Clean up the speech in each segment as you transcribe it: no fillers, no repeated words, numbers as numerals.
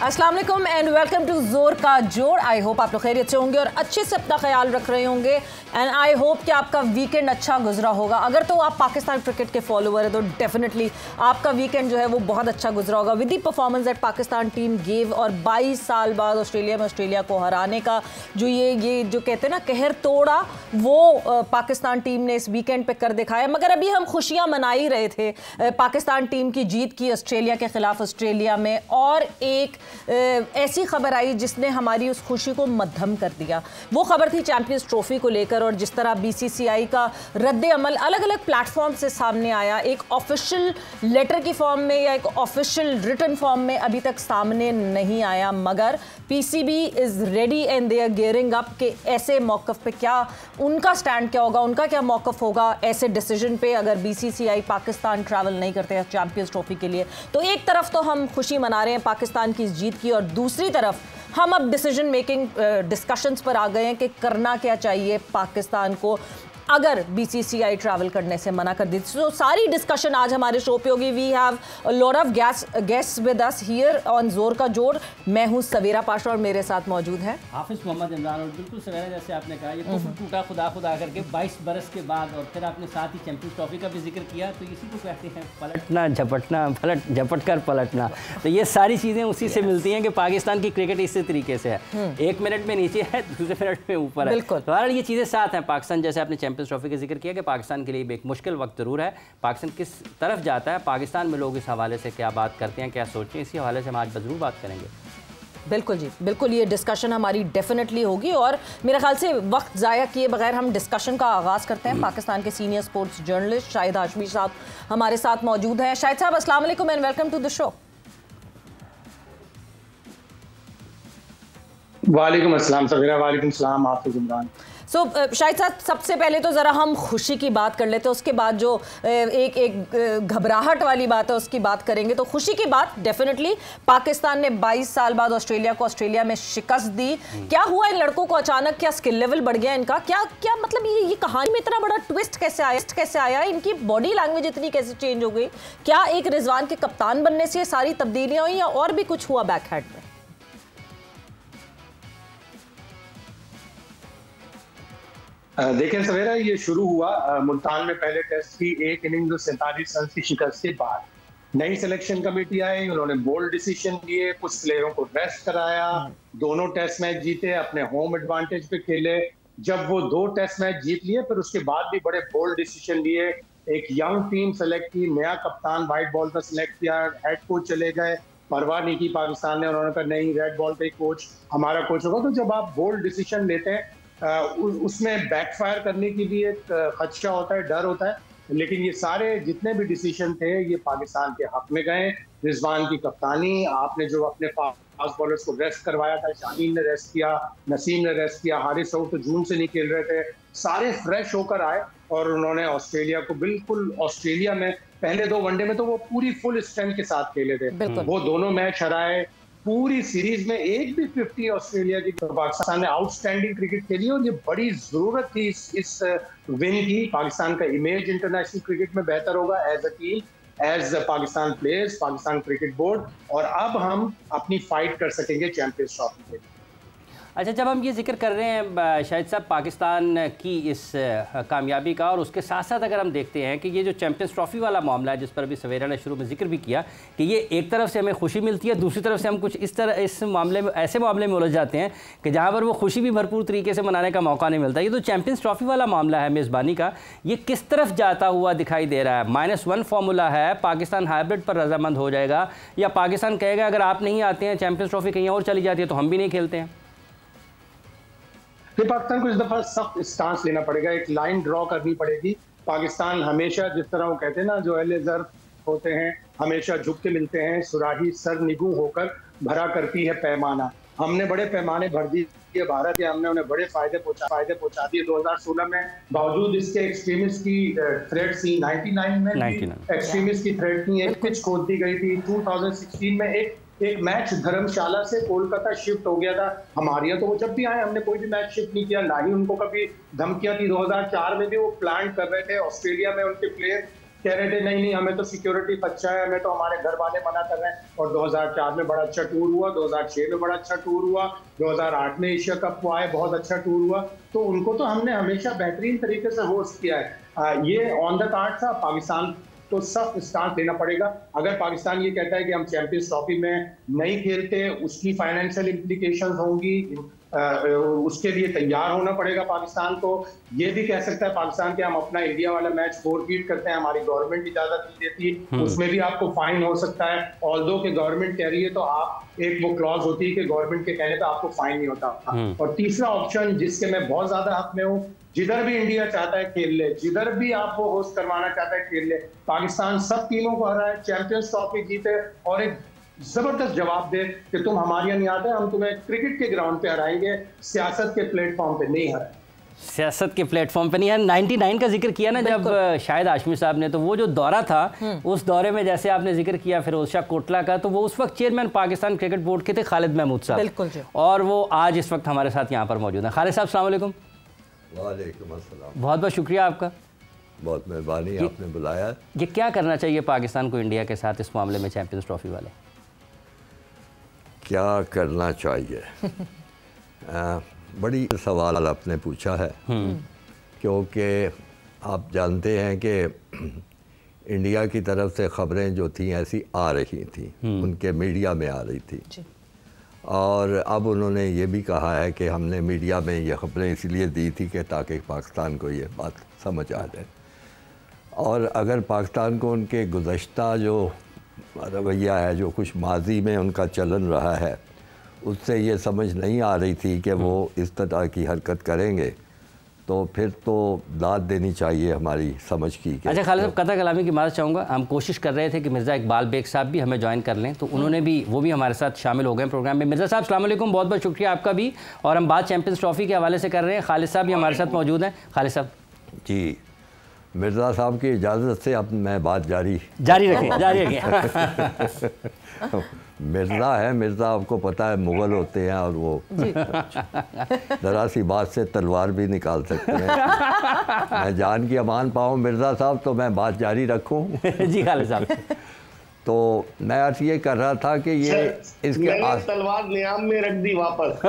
अस्सलाम वालेकुम and welcome to जोर का जोड़। आई होप आप लोग खैरियत से होंगे और अच्छे से अपना ख्याल रख रहे होंगे एंड आई होप कि आपका वीकेंड अच्छा गुजरा होगा। अगर तो आप पाकिस्तान क्रिकेट के फॉलोअर है तो डेफिनेटली आपका वीकेंड जो है वो बहुत अच्छा गुजरा होगा with the performance that Pakistan team gave. और 22 साल बाद ऑस्ट्रेलिया में ऑस्ट्रेलिया को हराने का जो ये जो कहते हैं ना कहर तोड़ा, वो पाकिस्तान टीम ने इस वीकेंड पे कर दिखाया। मगर अभी हम खुशियां मना ही रहे थे पाकिस्तान टीम की जीत की ऑस्ट्रेलिया के खिलाफ ऑस्ट्रेलिया में, और एक ऐसी खबर आई जिसने हमारी उस खुशी को मद्धम कर दिया। वो खबर थी चैंपियंस ट्रॉफी को लेकर और जिस तरह बीसीसीआई का रद्द अमल अलग अलग प्लेटफॉर्म से सामने आया, एक ऑफिशियल लेटर की फॉर्म में या एक ऑफिशियल रिटन फॉर्म में अभी तक सामने नहीं आया। मगर PCB is ready and they are gearing up कि ऐसे मौकफ पे क्या उनका स्टैंड क्या होगा, उनका क्या मौकफ होगा ऐसे डिसीजन पे अगर बीसीसीआई पाकिस्तान ट्रैवल नहीं करते हैं चैंपियंस ट्रॉफी के लिए। तो एक तरफ तो हम खुशी मना रहे हैं पाकिस्तान की इस जीत की और दूसरी तरफ हम अब डिसीजन मेकिंग डिस्कशंस पर आ गए हैं कि करना क्या चाहिए पाकिस्तान को अगर बीसीसीआई ट्रैवल करने से मना कर दी। तो सारी डिस्कशन आज हमारे शो पे होगी। We have a lot of guests with us here on जोर का जोड़। मैं हूं सवेरा पाशा और मेरे साथ मौजूद है हाफिज मोहम्मद इमरान। और बिल्कुल सवेरा जैसे आपने कहा ये कुफर टूटा खुदा खुदा करके 22 बरस के बाद, और फिर आपने साथ ही चैंपियंस ट्रॉफी का भी जिक्र किया, तो इसी को कहते हैं पलटना झपटना, झपट कर पलटना। तो ये सारी चीज़ें उसी से मिलती हैं कि पाकिस्तान की क्रिकेट इसी तरीके से है, 1 मिनट में नीचे है, दूसरे मिनट में ऊपर है। तो ये चीज़ें साथ हैं। पाकिस्तान जैसे आपने चैंपियंस ट्रॉफी का जिक्र किया कि पाकिस्तान के लिए भी एक मुश्किल वक्त ज़रूर है। पाकिस्तान किस तरफ जाता है, पाकिस्तान में लोग इस हवाले से क्या बात करते हैं, क्या सोचते हैं, इसी हवाले से हम आज ज़रूर बात करेंगे। बिल्कुल जी, बिल्कुल ये डिस्कशन हमारी डेफिनेटली होगी और मेरे ख्याल से वक्त ज़ाया किए बगैर हम डिस्कशन का आगाज़ करते हैं। पाकिस्तान के senior sports journalist Shahid Hashmi साहब हमारे साथ मौजूद हैं। शाहिद साहब अस्सलाम वालेकुम and welcome to the show. वालेकुम अस्सलाम सवेरा। वालेकुम सलाम हाफिज इमरान। शाहिद साहब सबसे पहले तो ज़रा हम खुशी की बात कर लेते हैं, उसके बाद जो एक घबराहट वाली बात है उसकी बात करेंगे। तो खुशी की बात डेफिनेटली पाकिस्तान ने 22 साल बाद ऑस्ट्रेलिया को ऑस्ट्रेलिया में शिकस्त दी। क्या हुआ इन लड़कों को अचानक, क्या स्किल लेवल बढ़ गया इनका, क्या क्या मतलब ये कहानी में इतना बड़ा ट्विस्ट कैसे आया, इनकी बॉडी लैंग्वेज इतनी कैसे चेंज हो गई? क्या एक रिजवान के कप्तान बनने से सारी तब्दीलियाँ हुई या और भी कुछ हुआ बैक हैंड में? देखें सवेरा, ये शुरू हुआ मुल्तान में पहले टेस्ट की 1 इनिंग्स और 47 रन की शिकस्त के बाद नई सिलेक्शन कमेटी आई, उन्होंने बोल्ड डिसीजन लिए, कुछ प्लेयरों को रेस्ट कराया, दोनों टेस्ट मैच जीते, अपने होम एडवांटेज पे खेले। जब वो 2 टेस्ट मैच जीत लिए फिर उसके बाद भी बड़े बोल्ड डिसीजन लिए, एक यंग टीम सेलेक्ट की, नया कप्तान व्हाइट बॉल का सिलेक्ट किया, हेड कोच चले गए, परवाह नहीं की पाकिस्तान ने, उन्होंने कहा नहीं रेड बॉल का ही कोच हमारा कोच होगा। तो जब आप बोल्ड डिसीजन लेते हैं उसमें बैकफायर करने की भी एक खदशा होता है, डर होता है। लेकिन ये सारे जितने भी डिसीजन थे ये पाकिस्तान के हक में गए। रिजवान की कप्तानी, आपने जो अपने फास्ट बॉलर्स को रेस्ट करवाया था, शाहीन ने रेस्ट किया, नसीम ने रेस्ट किया, हारिस सऊद तो जून से नहीं खेल रहे थे, सारे फ्रेश होकर आए और उन्होंने ऑस्ट्रेलिया को बिल्कुल, ऑस्ट्रेलिया में पहले 2 वनडे में तो वो पूरी फुल स्ट्रेंथ के साथ खेले थे, वो दोनों मैच हराए, पूरी सीरीज में एक भी 50 ऑस्ट्रेलिया की, पाकिस्तान ने आउटस्टैंडिंग क्रिकेट खेली और ये बड़ी जरूरत थी इस विन की। पाकिस्तान का इमेज इंटरनेशनल क्रिकेट में बेहतर होगा as a team, as Pakistan players, Pakistan cricket board, और अब हम अपनी फाइट कर सकेंगे चैंपियंस ट्रॉफी के लिए। अच्छा, जब हम ये जिक्र कर रहे हैं शाहिद साहब पाकिस्तान की इस कामयाबी का, और उसके साथ साथ अगर हम देखते हैं कि ये जो चैंपियंस ट्रॉफी वाला मामला है जिस पर अभी सवेरा ने शुरू में जिक्र भी किया कि ये एक तरफ से हमें खुशी मिलती है, दूसरी तरफ से हम कुछ इस मामले में, ऐसे मामले में उलझ जाते हैं कि जहाँ पर वो खुशी भी भरपूर तरीके से मनाने का मौका नहीं मिलता। ये तो चैंपियंस ट्रॉफी वाला मामला है मेज़बानी का, ये किस तरफ जाता हुआ दिखाई दे रहा है? -1 फार्मूला है, पाकिस्तान हाइब्रिड पर रजामंद हो जाएगा, या पाकिस्तान कहेगा अगर आप नहीं आते हैं चैंपियंस ट्रॉफी कहीं और चली जाती है तो हम भी नहीं खेलते हैं? पाकिस्तान को इस दफा सख्त स्टांस लेना पड़ेगा, एक लाइन ड्रॉ करनी पड़ेगी। पाकिस्तान हमेशा, जिस तरह वो कहते हैं ना, जो अहले ज़र होते हैं हमेशा झुक के मिलते हैं, सुराही सर निगू होकर भरा करती है पैमाना। हमने बड़े पैमाने भर दिए भारत के, हमने उन्हें बड़े फायदे पहुंचा दिए। 2016 में बावजूद इसके एक्सट्रीमिस्ट की थ्रेट थी, 99 में एक्सट्रीमिस्ट की थ्रेट थी, एक पिच खोद दी गई थी। 2016 में एक मैच धर्मशाला से कोलकाता शिफ्ट हो गया था। हमारे यहाँ तो वो जब भी आए हमने कोई भी मैच शिफ्ट नहीं किया, ना ही उनको कभी धमकियां थी। 2004 में भी वो प्लान कर रहे थे, ऑस्ट्रेलिया में उनके प्लेयर कह रहे थे नहीं नहीं हमें तो सिक्योरिटी अच्छा है, हमें तो हमारे घर वाले मना कर रहे हैं। और 2004 में बड़ा अच्छा टूर हुआ, 2006 में बड़ा अच्छा टूर हुआ, 2008 में एशिया कप हुआ है, बहुत अच्छा टूर हुआ। तो उनको तो हमने हमेशा बेहतरीन तरीके से होस्ट किया है। ये ऑन द कार्ड था। पाकिस्तान तो सख्त स्टांस लेना पड़ेगा। अगर पाकिस्तान ये कहता है कि हम चैंपियंस ट्रॉफी में नहीं खेलते, उसकी फाइनेंशियल इम्प्लीकेशंस होंगी, उसके लिए तैयार होना पड़ेगा पाकिस्तान को। ये भी कह सकता है पाकिस्तान के हम अपना इंडिया वाला मैच फोरफीट करते हैं, हमारी गवर्नमेंट इजाजत नहीं देती, उसमें भी आपको फाइन हो सकता है। ऑल्दो कि गवर्नमेंट कह रही है तो आप एक वो क्लॉज होती है कि गवर्नमेंट के कहने पर आपको फाइन नहीं होता। और तीसरा ऑप्शन जिसके मैं बहुत ज्यादा हक में हूँ, जिधर भी इंडिया चाहता है खेल ले, जिधर भी आप वो होस्ट करवाना चाहता है खेल ले, पाकिस्तान सब टीमों को हराए, चैंपियंस ट्रॉफी जीते और एक जबरदस्त जवाब दे कि तुम हमारे यहाँ नहीं आते, हम तुम्हें क्रिकेट के ग्राउंड पे हराएंगे, सियासत के प्लेटफॉर्म पे नहीं हराएंगे। सियासत के प्लेटफॉर्म पे नहीं है। 99 का जिक्र किया ना जब शाहिद हाशमी साहब ने, तो वो जो दौरा था उस दौरे में जैसे आपने जिक्र किया फिरोज शाह कोटला का, तो वो उस वक्त चेयरमैन पाकिस्तान क्रिकेट बोर्ड के थे खालिद महमूद साहब, बिल्कुल जी। और वो आज इस वक्त हमारे साथ यहाँ पर मौजूद हैं। खालिद साहब अस्सलाम वालेकुम। वालेकुम अस्सलाम। बहुत बहुत शुक्रिया आपका, बहुत मेहरबानी आपने बुलाया। ये क्या करना चाहिए पाकिस्तान को इंडिया के साथ इस मामले में, चैंपियंस ट्रॉफी वाले? क्या करना चाहिए? बड़ी सवाल आपने पूछा है, क्योंकि आप जानते हैं कि इंडिया की तरफ से ख़बरें जो थी ऐसी आ रही थी, उनके मीडिया में आ रही थी, और अब उन्होंने ये भी कहा है कि हमने मीडिया में ये ख़बरें इसलिए दी थी कि ताकि पाकिस्तान को ये बात समझ आ जाए। और अगर पाकिस्तान को उनके गुज़श्ता जो रवैया है, जो कुछ माजी में उनका चलन रहा है, उससे ये समझ नहीं आ रही थी कि वो इस तरह की हरकत करेंगे, तो फिर तो दाद देनी चाहिए हमारी समझ की। अच्छा खालिद साहब, कथा कलामी की माज़रत चाहूँगा। हम कोशिश कर रहे थे कि मिर्ज़ा इकबाल बेग साहब भी हमें ज्वाइन कर लें, तो उन्होंने भी, वो भी हमारे साथ शामिल हो गए प्रोग्राम में। मिर्ज़ा साहब अस्सलाम वालेकुम, बहुत बहुत शुक्रिया आपका भी। और हम बात चैंपियंस ट्रॉफी के हवाले से कर रहे हैं। खालिद साहब भी हमारे साथ मौजूद हैं। खालिद साहब जी, मिर्ज़ा साहब की इजाज़त से अब मैं बात जारी रखें, जारी रखें। मिर्ज़ा है, मिर्ज़ा आपको पता है मुग़ल होते हैं, और वो ज़रा सी बात से तलवार भी निकाल सकते हैं। मैं जान की अमान पाऊँ मिर्ज़ा साहब, तो मैं बात जारी रखूँ। जी खालिद साहब। तो मैं अर्ज़ ये कर रहा था कि ये इसके तलवार नियाम में रख दी वापस।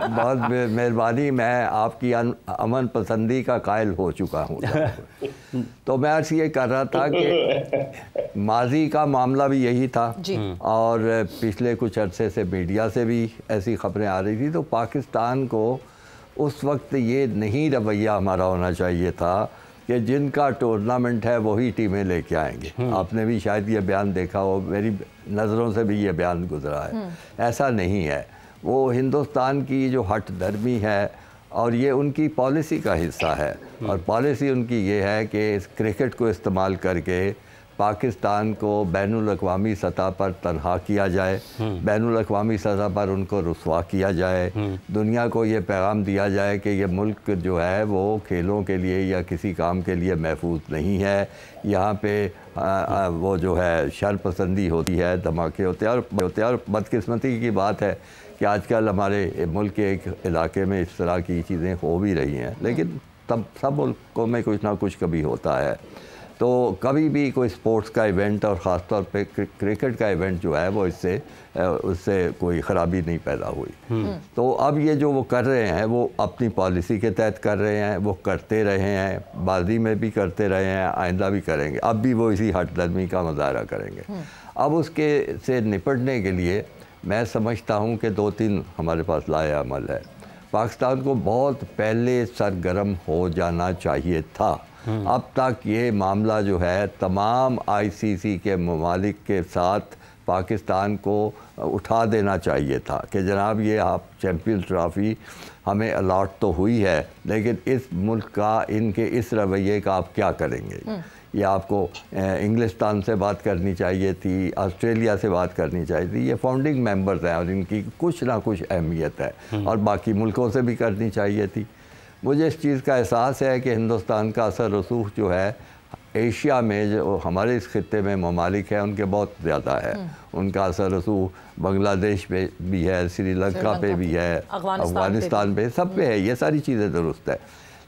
बहुत मेहरबानी, मैं आपकी अमन पसंदी का कायल हो चुका हूँ। तो मैं अर्ज़ ये कर रहा था कि माजी का मामला भी यही था, और पिछले कुछ अरसे से मीडिया से भी ऐसी ख़बरें आ रही थी। तो पाकिस्तान को उस वक्त ये नहीं रवैया हमारा होना चाहिए था कि जिनका टूर्नामेंट है वही टीमें लेके आएंगे। आपने भी शायद ये बयान देखा हो, मेरी नज़रों से भी ये बयान गुजरा है। ऐसा नहीं है, वो हिंदुस्तान की जो हट धर्मी है और ये उनकी पॉलिसी का हिस्सा है। और पॉलिसी उनकी ये है कि इस क्रिकेट को इस्तेमाल करके पाकिस्तान को बैनुल अक़वामी सतह पर तनहा किया जाए, बैनुल अक़वामी सतह पर उनको रुसवा किया जाए, दुनिया को ये पैगाम दिया जाए कि ये मुल्क जो है वो खेलों के लिए या किसी काम के लिए महफूज नहीं है। यहाँ पे वो जो है शरपसंदी होती है, धमाके होते हैं। और बदकिस्मती की बात है कि आजकल हमारे मुल्क के एक इलाके में इस तरह की चीज़ें हो भी रही हैं, लेकिन तब सब मुल्कों में कुछ ना कुछ कभी होता है। तो कभी भी कोई स्पोर्ट्स का इवेंट, और ख़ास तौर पे क्रिकेट का इवेंट जो है वो उससे कोई ख़राबी नहीं पैदा हुई। तो अब ये जो वो कर रहे हैं वो अपनी पॉलिसी के तहत कर रहे हैं, वो करते रहे हैं, माज़ी में भी करते रहे हैं, आइंदा भी करेंगे, अब भी वो इसी हठधर्मी का मुजाहरा करेंगे। अब उसके से निपटने के लिए मैं समझता हूँ कि 2-3 हमारे पास लाया अमल है। पाकिस्तान को बहुत पहले सरगर्म हो जाना चाहिए था। अब तक ये मामला जो है तमाम आईसीसी के ममालिक के साथ पाकिस्तान को उठा देना चाहिए था कि जनाब ये आप चैम्पियंस ट्रॉफ़ी हमें अलॉट तो हुई है, लेकिन इस मुल्क का, इनके इस रवैये का आप क्या करेंगे। ये आपको इंग्लिस्तान से बात करनी चाहिए थी, ऑस्ट्रेलिया से बात करनी चाहिए थी। ये फाउंडिंग मेंबर्स हैं और इनकी कुछ ना कुछ अहमियत है, और बाकी मुल्कों से भी करनी चाहिए थी। मुझे इस चीज़ का एहसास है कि हिंदुस्तान का असर रसूख जो है एशिया में, जो हमारे इस खित्ते में ममालिक हैं उनके बहुत ज़्यादा है। उनका असर रसूख बांग्लादेश पे भी है, श्रीलंका पे भी है, अफ़गानिस्तान पे, सब पे है। ये सारी चीज़ें दुरुस्त है,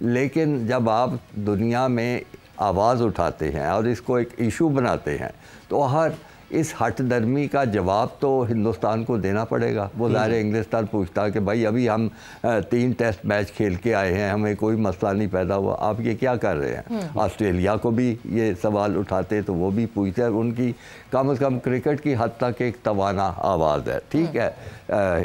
लेकिन जब आप दुनिया में आवाज़ उठाते हैं और इसको एक इशू बनाते हैं, तो हर इस हट दर्मी का जवाब तो हिंदुस्तान को देना पड़ेगा। वो ज़ाहिर इंग्लिस्तान पूछता है कि भाई अभी हम 3 टेस्ट मैच खेल के आए हैं, हमें कोई मसला नहीं पैदा हुआ, आप ये क्या कर रहे हैं। ऑस्ट्रेलिया को भी ये सवाल उठाते तो वो भी पूछते हैं। उनकी कम से कम क्रिकेट की हद तक एक तवाना आवाज़ है। ठीक है,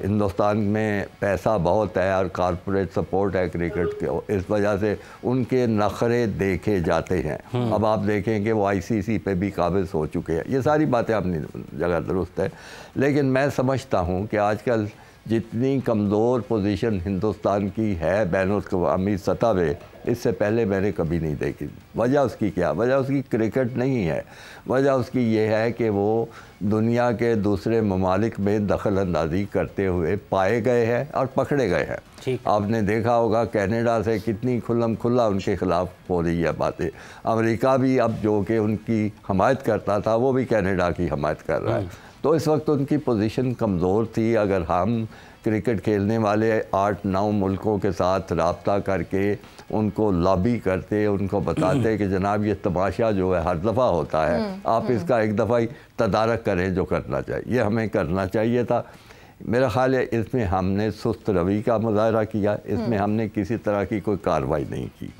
हिंदुस्तान में पैसा बहुत है और कॉरपोरेट सपोर्ट है क्रिकेट के, इस वजह से उनके नखरे देखे जाते हैं। अब आप देखें कि वो ICC पे भी काबिज हो चुके हैं। ये सारी बातें अपनी जगह दुरुस्त है, लेकिन मैं समझता हूँ कि आजकल जितनी कमज़ोर पोजीशन हिंदुस्तान की है बैनुल-अक़वामी सतह पे, इससे पहले मैंने कभी नहीं देखी। वजह उसकी क्या? वजह उसकी क्रिकेट नहीं है, वजह उसकी ये है कि वो दुनिया के दूसरे ममालिक में दखल अंदाजी करते हुए पाए गए हैं और पकड़े गए हैं। आपने देखा होगा कनाडा से कितनी खुल्लम खुल्ला उनके ख़िलाफ़ हो रही है बातें। अमेरिका भी अब जो कि उनकी हमायत करता था, वो भी कनाडा की हमायत कर रहा है। तो इस वक्त उनकी पोजीशन कमज़ोर थी। अगर हम क्रिकेट खेलने वाले 8-9 मुल्कों के साथ रब्ता करके उनको लॉबी करते, उनको बताते कि जनाब ये तमाशा जो है हर दफ़ा होता है, आप इसका एक दफ़ा ही तदारक करें जो करना चाहिए, ये हमें करना चाहिए था। मेरा ख्याल है इसमें हमने सुस्त रवि का मुजाहरा किया, इसमें हमने किसी तरह की कोई कार्रवाई नहीं की।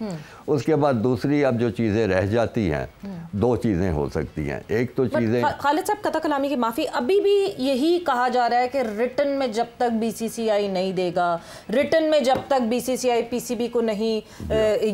उसके बाद दूसरी अब जो चीज़ें रह जाती हैं, 2 चीज़ें हो सकती हैं। एक तो चीज़ें खालिद साहब कथा कलामी की माफ़ी, अभी भी यही कहा जा रहा है कि रिटन में जब तक BCCI नहीं देगा, रिटन में जब तक BCCI PCB को नहीं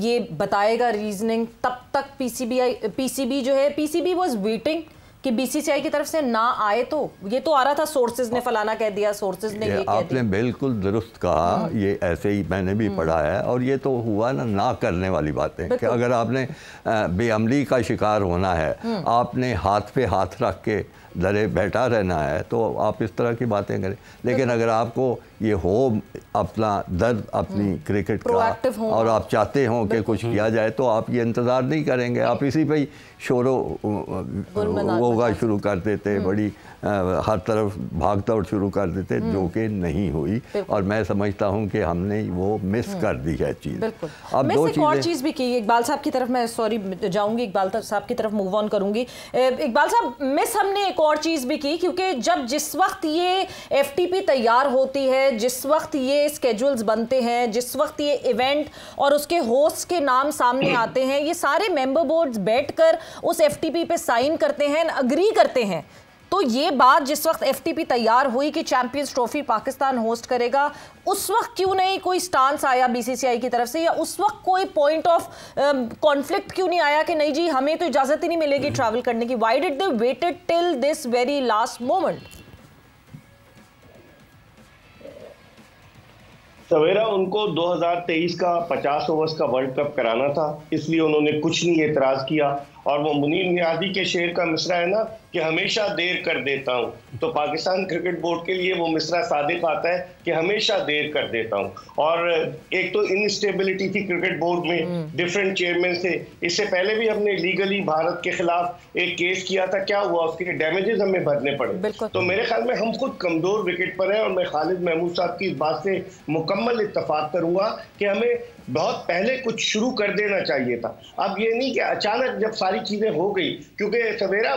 ये बताएगा रीजनिंग, तब तक PCB जो है, PCB वाज वेटिंग कि BCCI की तरफ से ना आए। तो ये तो आ रहा था, सोर्सेज ने फलाना कह दिया, सोर्सेज ने ये कह दिया। आपने बिल्कुल दुरुस्त कहा, ये ऐसे ही मैंने भी पढ़ा है। और ये तो हुआ ना करने वाली बातें कि अगर आपने बेअमली का शिकार होना है, आपने हाथ पे हाथ रख के डरे बैठा रहना है, तो आप इस तरह की बातें करें। लेकिन अगर आपको ये हो अपना दर्द अपनी क्रिकेट का और आप चाहते हो कि कुछ किया जाए, तो आप ये इंतज़ार नहीं करेंगे, आप इसी पे ही शोरो होगा शुरू कर देते, बड़ी हर तरफ भाग दौड़ शुरू कर देते, जो कि नहीं हुई। और मैं समझता हूँ कि हमने वो मिस कर दी है चीज़। अब दो एक और चीज़ भी की, इकबाल साहब की तरफ मैं सॉरी जाऊँगी, इकबाल साहब की तरफ मूव ऑन करूँगी। इकबाल साहब, मिस हमने एक और चीज़ भी की, क्योंकि जिस वक्त ये FTP तैयार होती है, जिस वक्त ये स्केड्यूल्स बनते हैं, जिस वक्त ये इवेंट और उसके होस्ट के नाम सामने आते हैं, ये सारे मेंबर बोर्ड्स बैठकर उस FTP पे साइन करते हैं, अग्री करते हैं। तो ये बात जिस वक्त FTP तैयार हुई कि चैंपियंस ट्रॉफी पाकिस्तान होस्ट करेगा, उस वक्त क्यों नहीं कोई स्टांस आया BCCI की तरफ से, या उस वक्त कोई पॉइंट ऑफ कॉन्फ्लिक्ट क्यों नहीं आया कि नहीं जी हमें तो इजाजत ही नहीं मिलेगी ट्रैवल करने की? Why did they waited till this very last moment? Savera उनको 2023 का 50 ओवर्स का वर्ल्ड कप कराना था, इसलिए उन्होंने कुछ नहीं एतराज़ किया। और वो मुनीर नियाज़ी के शेर का मिसरा है ना कि हमेशा देर कर देता हूँ, तो पाकिस्तान क्रिकेट बोर्ड के लिए वो मिसरा सादिक आता है कि हमेशा देर कर देता हूँ। और एक तो इनस्टेबिलिटी थी क्रिकेट बोर्ड में, डिफरेंट चेयरमैन से। इससे पहले भी हमने लीगली भारत के खिलाफ एक केस किया था, क्या हुआ, उसके डैमेजेस हमें भरने पड़े। तो मेरे ख्याल में हम खुद कमजोर विकेट पर हैं, और मैं खालिद महमूद साहब की इस बात से मुकम्मल इत्तफाक करूंगा कि हमें बहुत पहले कुछ शुरू कर देना चाहिए था। अब ये नहीं कि अचानक जब सारी चीजें हो गई, क्योंकि सवेरा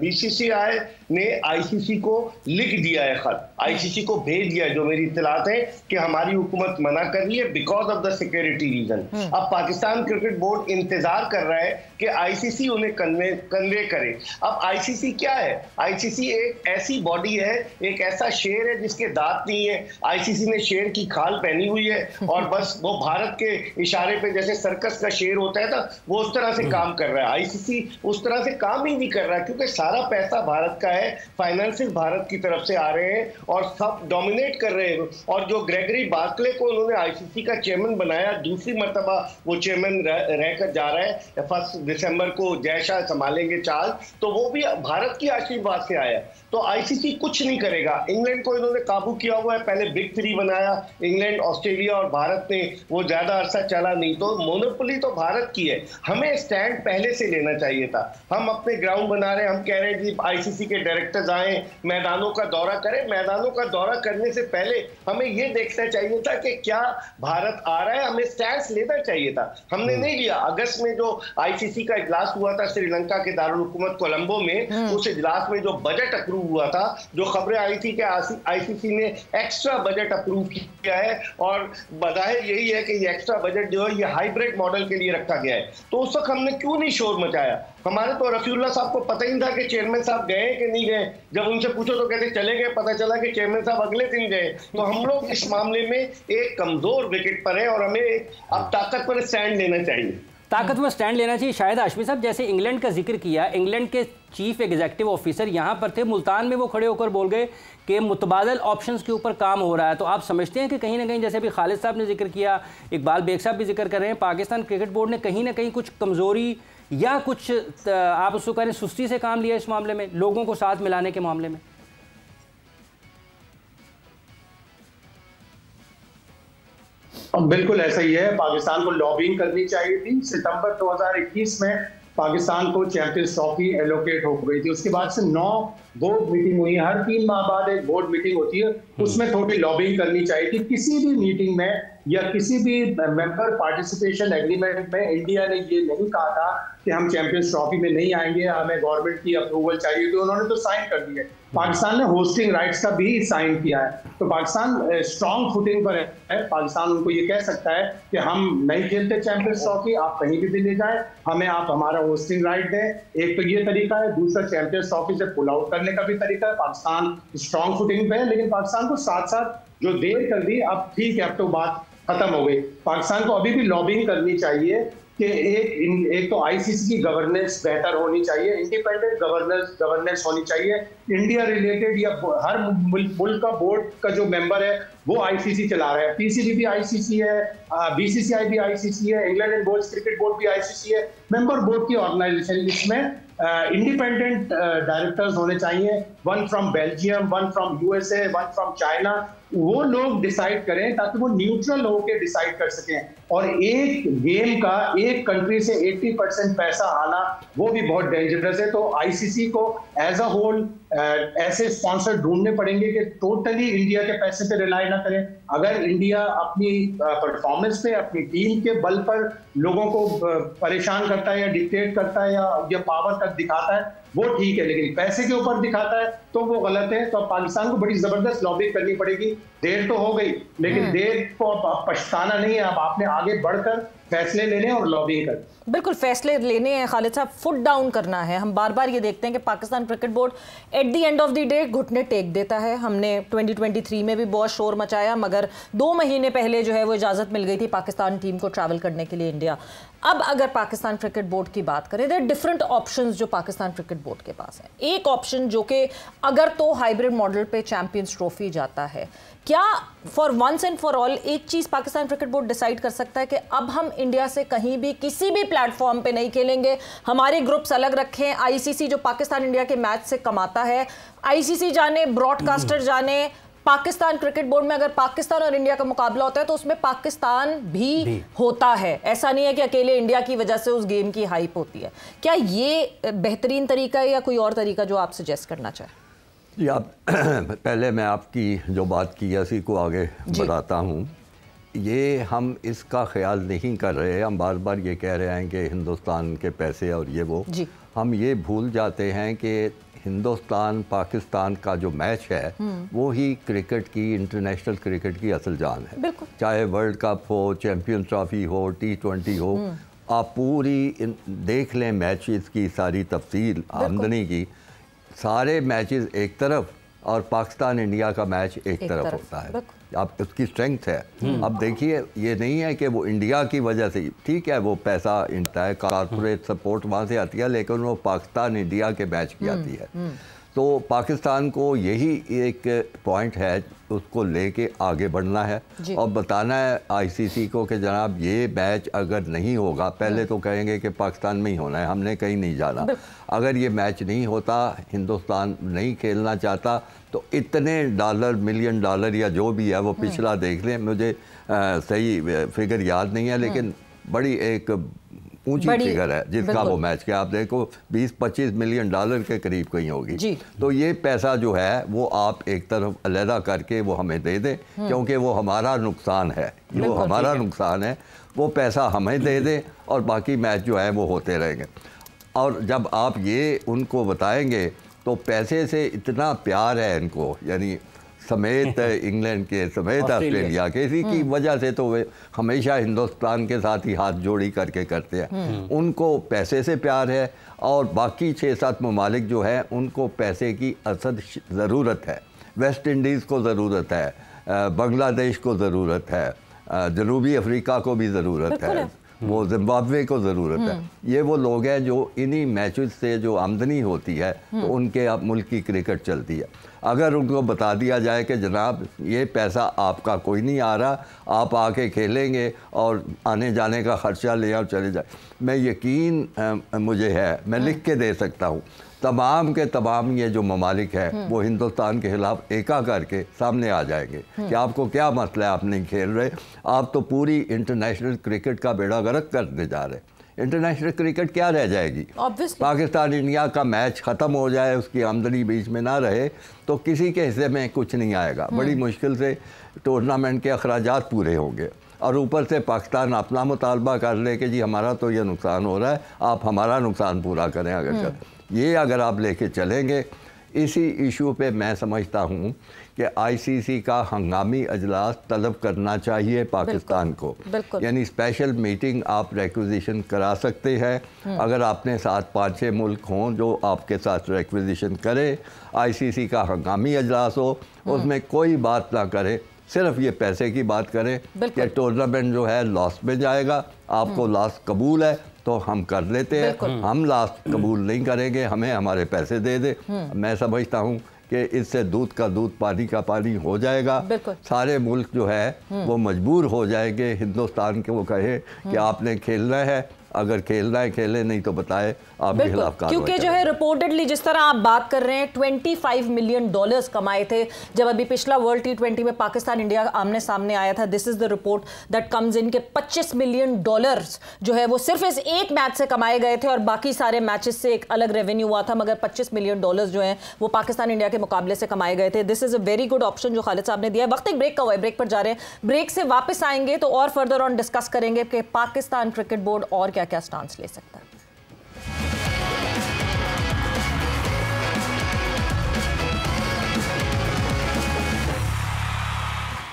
BCCI ने ICC को लिख दिया है, खत ICC को भेज दिया है, जो मेरी इत्तलात है कि हमारी हुकूमत मना कर रही है because of the security reason. अब पाकिस्तान क्रिकेट बोर्ड इंतजार कर रहा है कि ICC उन्हें कन्वे करे। अब ICC क्या है? ICC एक ऐसी बॉडी है, एक ऐसा शेर है जिसके दांत नहीं है। ICC ने शेर की खाल पहनी हुई है और बस वो भारत के इशारे पे, जैसे सर्कस का शेर होता है ना, वो उस तरह से काम कर रहा है। ICC उस तरह से काम ही नहीं कर रहा, क्योंकि सारा पैसा भारत का है, फाइनेंसिस भारत की तरफ से आ रहे हैं और सब डोमिनेट कर रहे हैं। और जो ग्रेगरी बार्कले को उन्होंने ICC का चेयरमैन बनाया, दूसरी मर्तबा वो चेयरमैन रहकर जा रहा है, 1 दिसंबर को जय शाह संभालेंगे चार्ज, तो वो भी भारत की आशीर्वाद से आया। तो ICC कुछ नहीं करेगा। इंग्लैंड को इन्होंने काबू किया हुआ है, पहले बिग 3 बनाया, इंग्लैंड, ऑस्ट्रेलिया और भारत ने, वो ज्यादा अरसा चला नहीं, तो मोनोपोली तो भारत की है। हमें स्टैंड पहले से लेना चाहिए था। हम अपने ग्राउंड बना रहे हैं, हम कह रहे हैं हैं कि आईसीसी के डायरेक्टर्स आए, मैदानों का दौरा करें। मैदानों का दौरा करने से पहले हमें ये देखना चाहिए था कि क्या भारत आ रहा है, हमें स्टैंड लेना चाहिए था, हमने नहीं लिया। अगस्त में जो आईसीसी का इजलास हुआ था श्रीलंका के दारुल हुकूमत कोलंबो में, उस इजलास में जो बजट अप्रूव हुआ था, जो खबरें आई थी कि आईसीसी ने एक्स्ट्रा बजट अप्रूव किया है और बज़ाहिर यही है कि ये एक्स्ट्रा बजट जो है ये हाइब्रिड मॉडल के लिए रखा गया है। तो उस वक्त हमने क्यों नहीं शोर मचाया? हमारे तो रफीउल्लाह साहब को पता ही नहीं था कि चेयरमैन साहब गए कि नहीं गए। जब उनसे पूछो तो कहते चले गए, पता चला कि चेयरमैन साहब अगले दिन गए। तो हम लोग इस मामले में एक कमजोर विकेट पर है और हमें अब ताकतवर स्टैंड लेना चाहिए। ताकतवर स्टैंड लेना चाहिए। शायद हाशमी साहब, जैसे इंग्लैंड का जिक्र किया, इंग्लैंड के चीफ एग्जीक्यूटिव ऑफिसर यहाँ पर थे, मुल्तान में वो खड़े होकर बोल गए कि मुतबादल ऑप्शंस के ऊपर काम हो रहा है। तो आप समझते हैं कि कहीं ना कहीं, जैसे अभी खालिद साहब ने जिक्र किया, इकबाल बेग साहब भी जिक्र कर रहे हैं, पाकिस्तान क्रिकेट बोर्ड ने कहीं ना कहीं कुछ कमज़ोरी या कुछ आप उसको कहें सुस्ती से काम लिया इस मामले में, लोगों को साथ मिलाने के मामले में? बिल्कुल ऐसा ही है। पाकिस्तान को लॉबिंग करनी चाहिए थी। सितंबर 2021 में पाकिस्तान को चैंपियंस ट्रॉफी एलोकेट हो गई थी। उसके बाद से 9 बोर्ड मीटिंग हुई है, हर 3 माह बाद एक बोर्ड मीटिंग होती है, उसमें थोड़ी लॉबिंग करनी चाहिए थी। किसी भी मीटिंग में या किसी भी मेंबर पार्टिसिपेशन एग्रीमेंट में इंडिया ने ये नहीं कहा था कि हम चैंपियंस ट्रॉफी में नहीं आएंगे, हमें गवर्नमेंट की अप्रूवल चाहिए, तो उन्होंने तो साइन कर दिए। पाकिस्तान ने होस्टिंग राइट्स का भी साइन किया है, तो पाकिस्तान स्ट्रॉन्ग फुटिंग पर है। पाकिस्तान उनको ये कह सकता है कि हम नहीं खेलते चैंपियंस ट्रॉफी, आप कहीं भी ले जाएं, हमें आप हमारा होस्टिंग राइट दें। एक तो ये तरीका है, दूसरा चैंपियंस ट्रॉफी से पुल आउट करने का भी तरीका है। पाकिस्तान स्ट्रॉन्ग फुटिंग पे है, लेकिन पाकिस्तान को साथ साथ जो देर कर दी, अब ठीक है, अब तो बात खत्म हो गई। पाकिस्तान को अभी भी लॉबिंग करनी चाहिए कि एक तो आईसीसी की गवर्नेंस बेहतर होनी चाहिए, इंडिपेंडेंट गवर्नेंस होनी चाहिए। इंडिया रिलेटेड या हर मुल्क का बोर्ड का जो मेंबर है वो आईसीसी चला रहा है। पीसीबी भी आईसीसी है, बीसीसीआई भी आईसीसी है, England and Wales cricket board भी आईसीसी है, मेंबर बोर्ड की ऑर्गेनाइजेशन। इसमें इंडिपेंडेंट डायरेक्टर्स होने चाहिए, one from Belgium, one from USA, one from China. वो लोग डिसाइड करें ताकि वो न्यूट्रल होकर डिसाइड कर सकें। और एक गेम का एक कंट्री से 80% पैसा आना वो भी बहुत डेंजरस है। तो आईसीसी को एज अ होल ऐसे स्पॉन्सर ढूंढने पड़ेंगे कि टोटली इंडिया के पैसे पे रिलाई ना करें। अगर इंडिया अपनी परफॉर्मेंस पे, अपनी टीम के बल पर लोगों को परेशान करता है या डिक्टेट करता है या पावर तक दिखाता है, वो ठीक है, लेकिन पैसे के ऊपर दिखाता है तो वो गलत है। तो अब पाकिस्तान को बड़ी जबरदस्त लॉबिंग करनी पड़ेगी। देर तो हो गई, लेकिन देर को अब पछताना नहीं है। अब आपने आगे बढ़कर फैसले लेने और लॉबिंग कर, बिल्कुल फैसले लेने हैं खालिद साहब, फुट डाउन करना है। हम बार बार ये देखते हैं कि Pakistan cricket board at the end of the day घुटने टेक देता है। हमने 2023 में भी बहुत शोर मचाया, मगर 2 महीने पहले जो है वो इजाज़त मिल गई थी पाकिस्तान टीम को ट्रैवल करने के लिए इंडिया। अब अगर पाकिस्तान क्रिकेट बोर्ड की बात करें, देयर डिफरेंट ऑप्शंस जो पाकिस्तान क्रिकेट बोर्ड के पास है। एक ऑप्शन जो कि अगर तो हाइब्रिड मॉडल पे चैंपियंस ट्रॉफी जाता है, क्या for once and for all एक चीज़ पाकिस्तान क्रिकेट बोर्ड डिसाइड कर सकता है कि अब हम इंडिया से कहीं भी किसी भी प्लेटफॉर्म पे नहीं खेलेंगे, हमारे ग्रुप्स अलग रखें, आईसीसी जो पाकिस्तान इंडिया के मैच से कमाता है, आईसीसी जाने, ब्रॉडकास्टर जाने, पाकिस्तान क्रिकेट बोर्ड में अगर पाकिस्तान और इंडिया का मुकाबला होता है तो उसमें पाकिस्तान भी होता है। ऐसा नहीं है कि अकेले इंडिया की वजह से उस गेम की हाइप होती है। क्या ये बेहतरीन तरीका है या कोई और तरीका जो आप सजेस्ट करना चाहें? या पहले मैं आपकी जो बात की इसी को आगे बढ़ाता हूँ। ये हम इसका ख्याल नहीं कर रहे, हम बार बार ये कह रहे हैं कि हिंदुस्तान के पैसे और ये वो, हम ये भूल जाते हैं कि हिंदुस्तान पाकिस्तान का जो मैच है वो ही क्रिकेट की, इंटरनेशनल क्रिकेट की असल जान है। चाहे वर्ल्ड कप हो, चैंपियंस ट्रॉफी हो, T20 हो, आप पूरी देख लें मैचेस की सारी तफसील, आमदनी की, सारे मैचेस एक तरफ और पाकिस्तान इंडिया का मैच एक तरफ होता है। अब उसकी स्ट्रेंथ है। अब देखिए, ये नहीं है कि वो इंडिया की वजह से, ठीक है वो पैसा इंटा है, कॉर्पोरेट सपोर्ट वहाँ से आती है, लेकिन वो पाकिस्तान इंडिया के मैच की आती है। तो पाकिस्तान को यही एक पॉइंट है, उसको लेके आगे बढ़ना है और बताना है आईसीसी को कि जनाब ये मैच अगर नहीं होगा, पहले तो कहेंगे कि पाकिस्तान में ही होना है, हमने कहीं नहीं जाना। अगर ये मैच नहीं होता, हिंदुस्तान नहीं खेलना चाहता, तो इतने डॉलर, मिलियन डॉलर या जो भी है वो पिछला देख लें, मुझे सही फिगर याद नहीं है, लेकिन बड़ी एक ऊंची फिगर है जिसका वो मैच किया। आप देखो 20-25 मिलियन डॉलर के करीब कहीं होगी। तो ये पैसा जो है वो आप एक तरफ अलहदा करके वो हमें दे दें, क्योंकि वो हमारा नुकसान है, वो हमारा नुकसान है। वो पैसा हमें दे दें और बाकी मैच जो है वो होते रहेंगे। और जब आप ये उनको बताएंगे तो पैसे से इतना प्यार है इनको, यानी समेत इंग्लैंड के समेत ऑस्ट्रेलिया के, इसी की वजह से तो वे हमेशा हिंदुस्तान के साथ ही हाथ जोड़ी करके करते हैं। उनको पैसे से प्यार है और बाकी 6-7 ममालिक जो है उनको पैसे की असद ज़रूरत है। वेस्ट इंडीज़ को ज़रूरत है, बांग्लादेश को ज़रूरत है, जनूबी अफ्रीका को भी ज़रूरत है, वो जिम्बाब्वे को ज़रूरत है। ये वो लोग हैं जो इन्हीं मैचेस से जो आमदनी होती है तो उनके अब मुल्क की क्रिकेट चलती है। अगर उनको बता दिया जाए कि जनाब ये पैसा आपका कोई नहीं आ रहा, आप आके खेलेंगे और आने जाने का ख़र्चा ले और चले जाए, मैं यकीन मुझे है, मैं लिख के दे सकता हूँ, तमाम के तमाम ये जो ममालिक हैं वो हिंदुस्तान के खिलाफ एका करके सामने आ जाएंगे कि आपको क्या मसला है, आप नहीं खेल रहे, आप तो पूरी इंटरनेशनल क्रिकेट का बेड़ा गर्क करने जा रहे। इंटरनेशनल क्रिकेट क्या रह जाएगी? पाकिस्तान इंडिया का मैच ख़त्म हो जाए, उसकी आमदनी बीच में ना रहे तो किसी के हिस्से में कुछ नहीं आएगा। बड़ी मुश्किल से टूर्नामेंट के अखराजात पूरे होंगे और ऊपर से पाकिस्तान अपना मुतालबा कर ले कि जी हमारा तो ये नुकसान हो रहा है, आप हमारा नुकसान पूरा करें। अगर आप लेके चलेंगे इसी इशू पे, मैं समझता हूँ कि आईसीसी का हंगामी अजलास तलब करना चाहिए पाकिस्तान को, यानी स्पेशल मीटिंग आप रिक्विजिशन करा सकते हैं। अगर आपने साथ 5-6 मुल्क हों जो आपके साथ रिक्विजिशन करे, आईसीसी का हंगामी अजलास हो, उसमें कोई बात ना करे, सिर्फ ये पैसे की बात करें कि टूर्नामेंट जो है लॉस में जाएगा, आपको लॉस कबूल है तो हम कर लेते हैं, हम लॉस कबूल नहीं करेंगे, हमें हमारे पैसे दे दे। मैं समझता हूँ कि इससे दूध का दूध पानी का पानी हो जाएगा। सारे मुल्क जो है वो मजबूर हो जाएंगे हिंदुस्तान के, वो कहे कि आपने खेलना है, अगर खेलना है खेले, नहीं तो बताए आपके खिलाफ कार्रवाई। क्योंकि जो है रिपोर्टेडली जिस तरह आप बात कर रहे हैं, $25 मिलियन कमाए थे जब अभी पिछला वर्ल्ड T20 में पाकिस्तान इंडिया आमने सामने आया था। This is the report that comes in के $25 मिलियन जो है वो सिर्फ इस एक मैच से कमाए गए थे और बाकी सारे मैचेस से एक अलग रेवेन्यू हुआ था, मगर $25 मिलियन जो है वो पाकिस्तान इंडिया के मुकाबले से कमाए गए थे। This is a very good option जो खालिद साहब ने दिया है। वक्त एक ब्रेक का हुआ है, ब्रेक पर जा रहे हैं, ब्रेक से वापस आएंगे तो और फर्दर ऑन डिस्कस करेंगे कि पाकिस्तान क्रिकेट बोर्ड और क्या क्या स्टांस ले सकता है।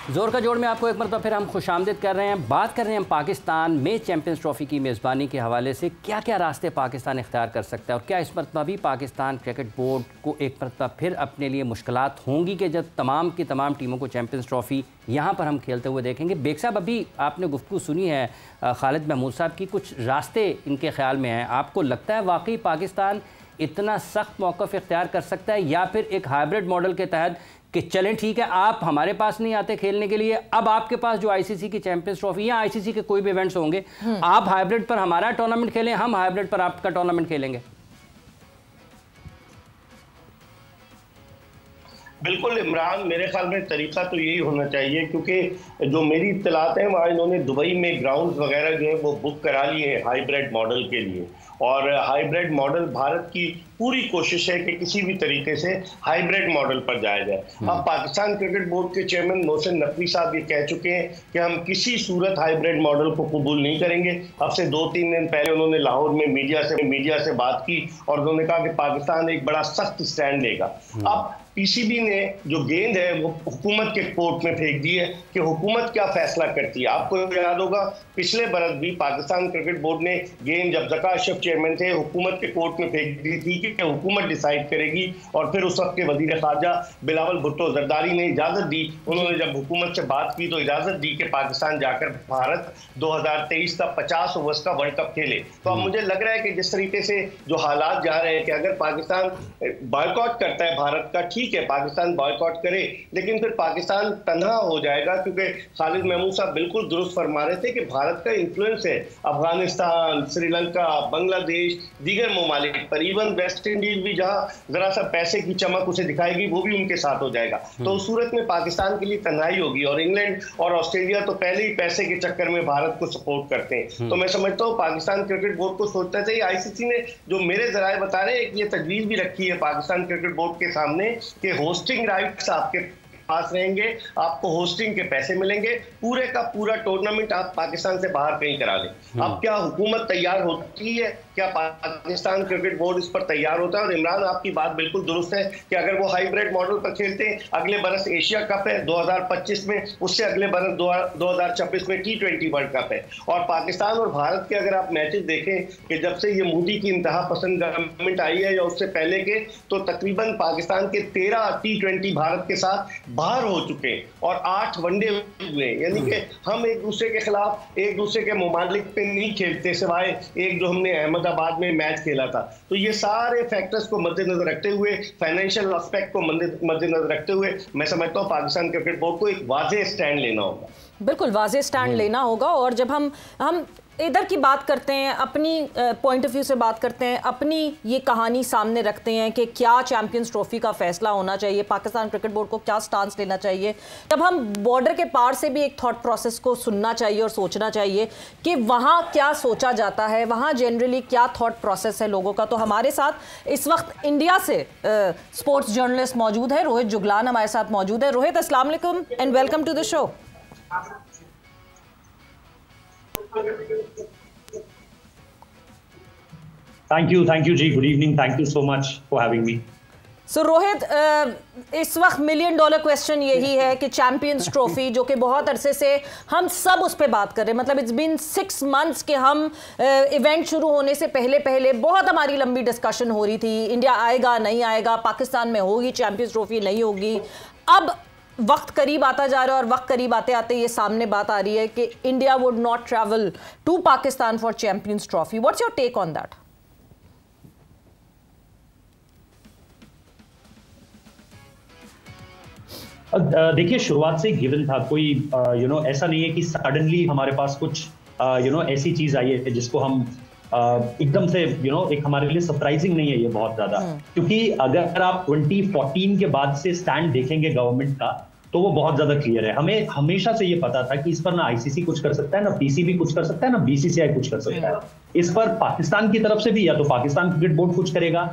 जोर का जोड़ में आपको एक मरतबा फिर हम खुशामदीद कर रहे हैं। बात कर रहे हैं हम पाकिस्तान में चैंपियंस ट्रॉफी की मेज़बानी के हवाले से क्या क्या रास्ते पाकिस्तान इख्तियार कर सकता है और क्या इस मरतबा भी पाकिस्तान क्रिकेट बोर्ड को एक मरतबा फिर अपने लिए मुश्किलात होंगी कि जब तमाम की तमाम टीमों को चैंपियंस ट्रॉफी यहाँ पर हम खेलते हुए देखेंगे। बेग साहब, अभी आपने गुफ्तगू सुनी है खालिद महमूद साहब की, कुछ रास्ते इनके ख्याल में हैं। आपको लगता है वाकई पाकिस्तान इतना सख्त मौक़िफ़ इख्तियार कर सकता है या फिर एक हाइब्रिड मॉडल के तहत कि चलें ठीक है, आप हमारे पास नहीं आते खेलने के लिए, अब आपके पास जो आईसीसी की चैंपियंस ट्रॉफी या आईसीसी के कोई भी इवेंट्स होंगे, आप हाइब्रिड पर हमारा टूर्नामेंट खेलें, हम हाइब्रिड पर आपका टूर्नामेंट खेलेंगे? बिल्कुल इमरान, मेरे ख्याल में तरीका तो यही होना चाहिए, क्योंकि जो मेरी इत्तलात हैं वहाँ इन्होंने दुबई में ग्राउंड वगैरह जो है वो बुक करा लिए हैं हाइब्रिड मॉडल के लिए, और हाइब्रिड मॉडल भारत की पूरी कोशिश है कि किसी भी तरीके से हाइब्रिड मॉडल पर जाया जाए। अब पाकिस्तान क्रिकेट बोर्ड के चेयरमैन मोहसिन नकवी साहब ये कह चुके हैं कि हम किसी सूरत हाइब्रिड मॉडल को कबूल नहीं करेंगे। अब से 2-3 दिन पहले उन्होंने लाहौर में मीडिया से बात की और उन्होंने कहा कि पाकिस्तान एक बड़ा सख्त स्टैंड लेगा। अब पीसीबी ने जो गेंद है वो हुकूमत के कोर्ट में फेंक दी है कि हुकूमत क्या फैसला करती है। आपको याद होगा पिछले बरस भी पाकिस्तान क्रिकेट बोर्ड ने गेंद, जब ज़का अशरफ चेयरमैन थे, हुकूमत के कोर्ट में फेंक दी थी कि हुकूमत डिसाइड करेगी, और फिर उस वक्त के वजीर खारजा बिलावल भुट्टो जरदारी ने इजाज़त दी। उन्होंने जब हुकूमत से बात की तो इजाज़त दी कि पाकिस्तान जाकर भारत 2023 का 50 ओवर्स का वर्ल्ड कप खेले। तो अब मुझे लग रहा है कि जिस तरीके से जो हालात जा रहे हैं कि अगर पाकिस्तान बॉयकॉट करता है भारत का, ठीक ठीक है पाकिस्तान बॉयकॉट करे, लेकिन फिर पाकिस्तान तन्हा हो जाएगा, क्योंकि खालिद महमूद साहब बिल्कुल दुरुस्त फरमा रहे थे कि भारत का इन्फ्लुएंस है अफगानिस्तान, श्रीलंका, बांग्लादेश, दीगर ममालिक पर, इवन वेस्ट इंडीज भी जहां जरा सा पैसे की चमक उसे दिखाएगी वो भी उनके साथ हो जाएगा। तो उस सूरत में पाकिस्तान के लिए तन्हाई होगी, और इंग्लैंड और ऑस्ट्रेलिया तो पहले ही पैसे के चक्कर में भारत को सपोर्ट करते हैं। तो मैं समझता हूँ पाकिस्तान क्रिकेट बोर्ड को सोचना चाहिए। आईसीसी ने जो मेरे जराये बता रहे हैं, ये तजवीज भी रखी है पाकिस्तान क्रिकेट बोर्ड के सामने कि होस्टिंग राइट्स आपके पास रहेंगे, आपको होस्टिंग के पैसे मिलेंगे, पूरे का पूरा टूर्नामेंट आप पाकिस्तान से बाहर कहीं करा लें। अब क्या हुकूमत तैयार होती है? क्या पाकिस्तान क्रिकेट बोर्ड इस पर तैयार होता है? और इमरान आपकी बात बिल्कुल दुरुस्त है कि अगर वो हाइब्रिड मॉडल पर खेलते हैं, अगले बरस एशिया कप है 2025 में, उससे अगले बरस 2026 में T20 वर्ल्ड कप है। और पाकिस्तान और भारत के अगर आप मैचेस देखें कि जब से ये मोदी की इंतहा पसंद गवर्नमेंट आई है या उससे पहले के, तो तकरीबन पाकिस्तान के 13 T20 भारत के साथ बाहर हो चुके हैं और 8 वनडे हुए। यानी कि हम एक दूसरे के खिलाफ, एक दूसरे के मुमालिक पे नहीं खेलते, सिवाय एक जो हमने अहमदाबाद में मैच खेला था। तो ये सारे फैक्टर्स को मद्देनजर रखते हुए, फाइनेंशियल एस्पेक्ट को मद्देनजर रखते हुए, मैं समझता हूँ पाकिस्तान क्रिकेट बोर्ड को एक वाज़ेह स्टैंड लेना होगा। बिल्कुल वाज़ेह स्टैंड लेना होगा। और जब हम इधर की बात करते हैं, अपनी पॉइंट ऑफ व्यू से बात करते हैं, अपनी ये कहानी सामने रखते हैं कि क्या चैंपियंस ट्रॉफी का फैसला होना चाहिए, पाकिस्तान क्रिकेट बोर्ड को क्या स्टांस लेना चाहिए, तब हम बॉर्डर के पार से भी एक थॉट प्रोसेस को सुनना चाहिए और सोचना चाहिए कि वहाँ क्या सोचा जाता है, वहाँ जनरली क्या थॉट प्रोसेस है लोगों का। तो हमारे साथ इस वक्त इंडिया से स्पोर्ट्स जर्नलिस्ट मौजूद है, रोहित जुगलान हमारे साथ मौजूद है। रोहित, अस्सलाम वालेकुम and welcome to the show. Thank you ji, good evening, thank you so much for having me. So Rohit, इस वक्त $1 मिलियन क्वेश्चन यही है कि चैंपियंस ट्रॉफी, जो कि बहुत अरसे से हम सब उस पर बात कर रहे हैं, मतलब इट्स बीन 6 months के हम इवेंट शुरू होने से पहले बहुत हमारी लंबी डिस्कशन हो रही थी, इंडिया आएगा नहीं आएगा, पाकिस्तान में होगी चैंपियंस ट्रॉफी नहीं होगी। अब वक्त करीब आता जा रहा है और वक्त करीब आते आते ये सामने बात आ रही है कि India would not travel to Pakistan for champions trophy. What's your take on that? देखिए, शुरुआत से गिवन था, कोई ऐसा नहीं है कि सडनली हमारे पास कुछ ऐसी चीज आई है जिसको हम एकदम से एक हमारे लिए सरप्राइजिंग नहीं है ये बहुत ज्यादा। क्योंकि अगर आप 2014 के बाद से स्टैंड देखेंगे गवर्नमेंट का, तो वो बहुत ज्यादा क्लियर है। हमें हमेशा से ये पता था कि इस पर ना आईसीसी कुछ कर सकता है, ना पीसीबी कुछ कर सकता है, ना बीसीसीआई कुछ कर सकता है। इस पर पाकिस्तान की तरफ से भी या तो पाकिस्तान क्रिकेट बोर्ड कुछ करेगा,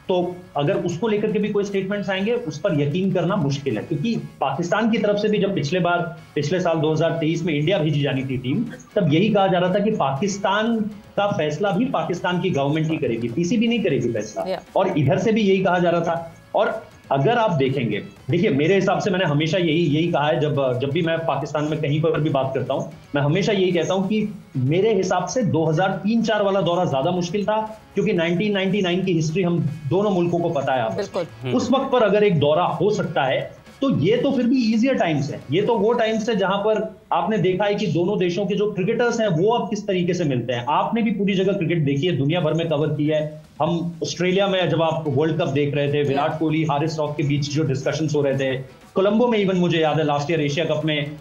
तो अगर उसको लेकर के भी कोई स्टेटमेंट्स आएंगे उस पर यकीन करना मुश्किल है। क्योंकि पाकिस्तान की तरफ से भी जब पिछले साल 2023 में इंडिया भेजी जानी थी टीम, तब यही कहा जा रहा था कि पाकिस्तान का फैसला भी पाकिस्तान की गवर्नमेंट ही करेगी, पीसीबी नहीं करेगी फैसला। और इधर से भी यही कहा जा रहा था। और अगर आप देखेंगे, देखिए मेरे हिसाब से मैंने हमेशा यही कहा है, जब भी मैं पाकिस्तान में कहीं पर भी बात करता हूं, मैं हमेशा यही कहता हूं कि मेरे हिसाब से 2003-4 वाला दौरा ज्यादा मुश्किल था, क्योंकि 1999 की हिस्ट्री हम दोनों मुल्कों को पता है। बिल्कुल। उस वक्त पर अगर एक दौरा हो सकता है, तो ये तो फिर भी इजियर टाइम्स है। ये तो वो टाइम्स है जहां पर आपने देखा है कि दोनों देशों के जो क्रिकेटर्स हैं वो अब किस तरीके से मिलते हैं। आपने भी पूरी जगह क्रिकेट देखी है, दुनिया भर में कवर किया है। हम ऑस्ट्रेलिया में जब आप वर्ल्ड कप देख रहे थे, विराट कोहली, हारिस रॉफ के बीच जो डिस्कशंस हो रहे थे, कोलंबो में इवन मुझे याद है लास्ट ईयर एशिया कप में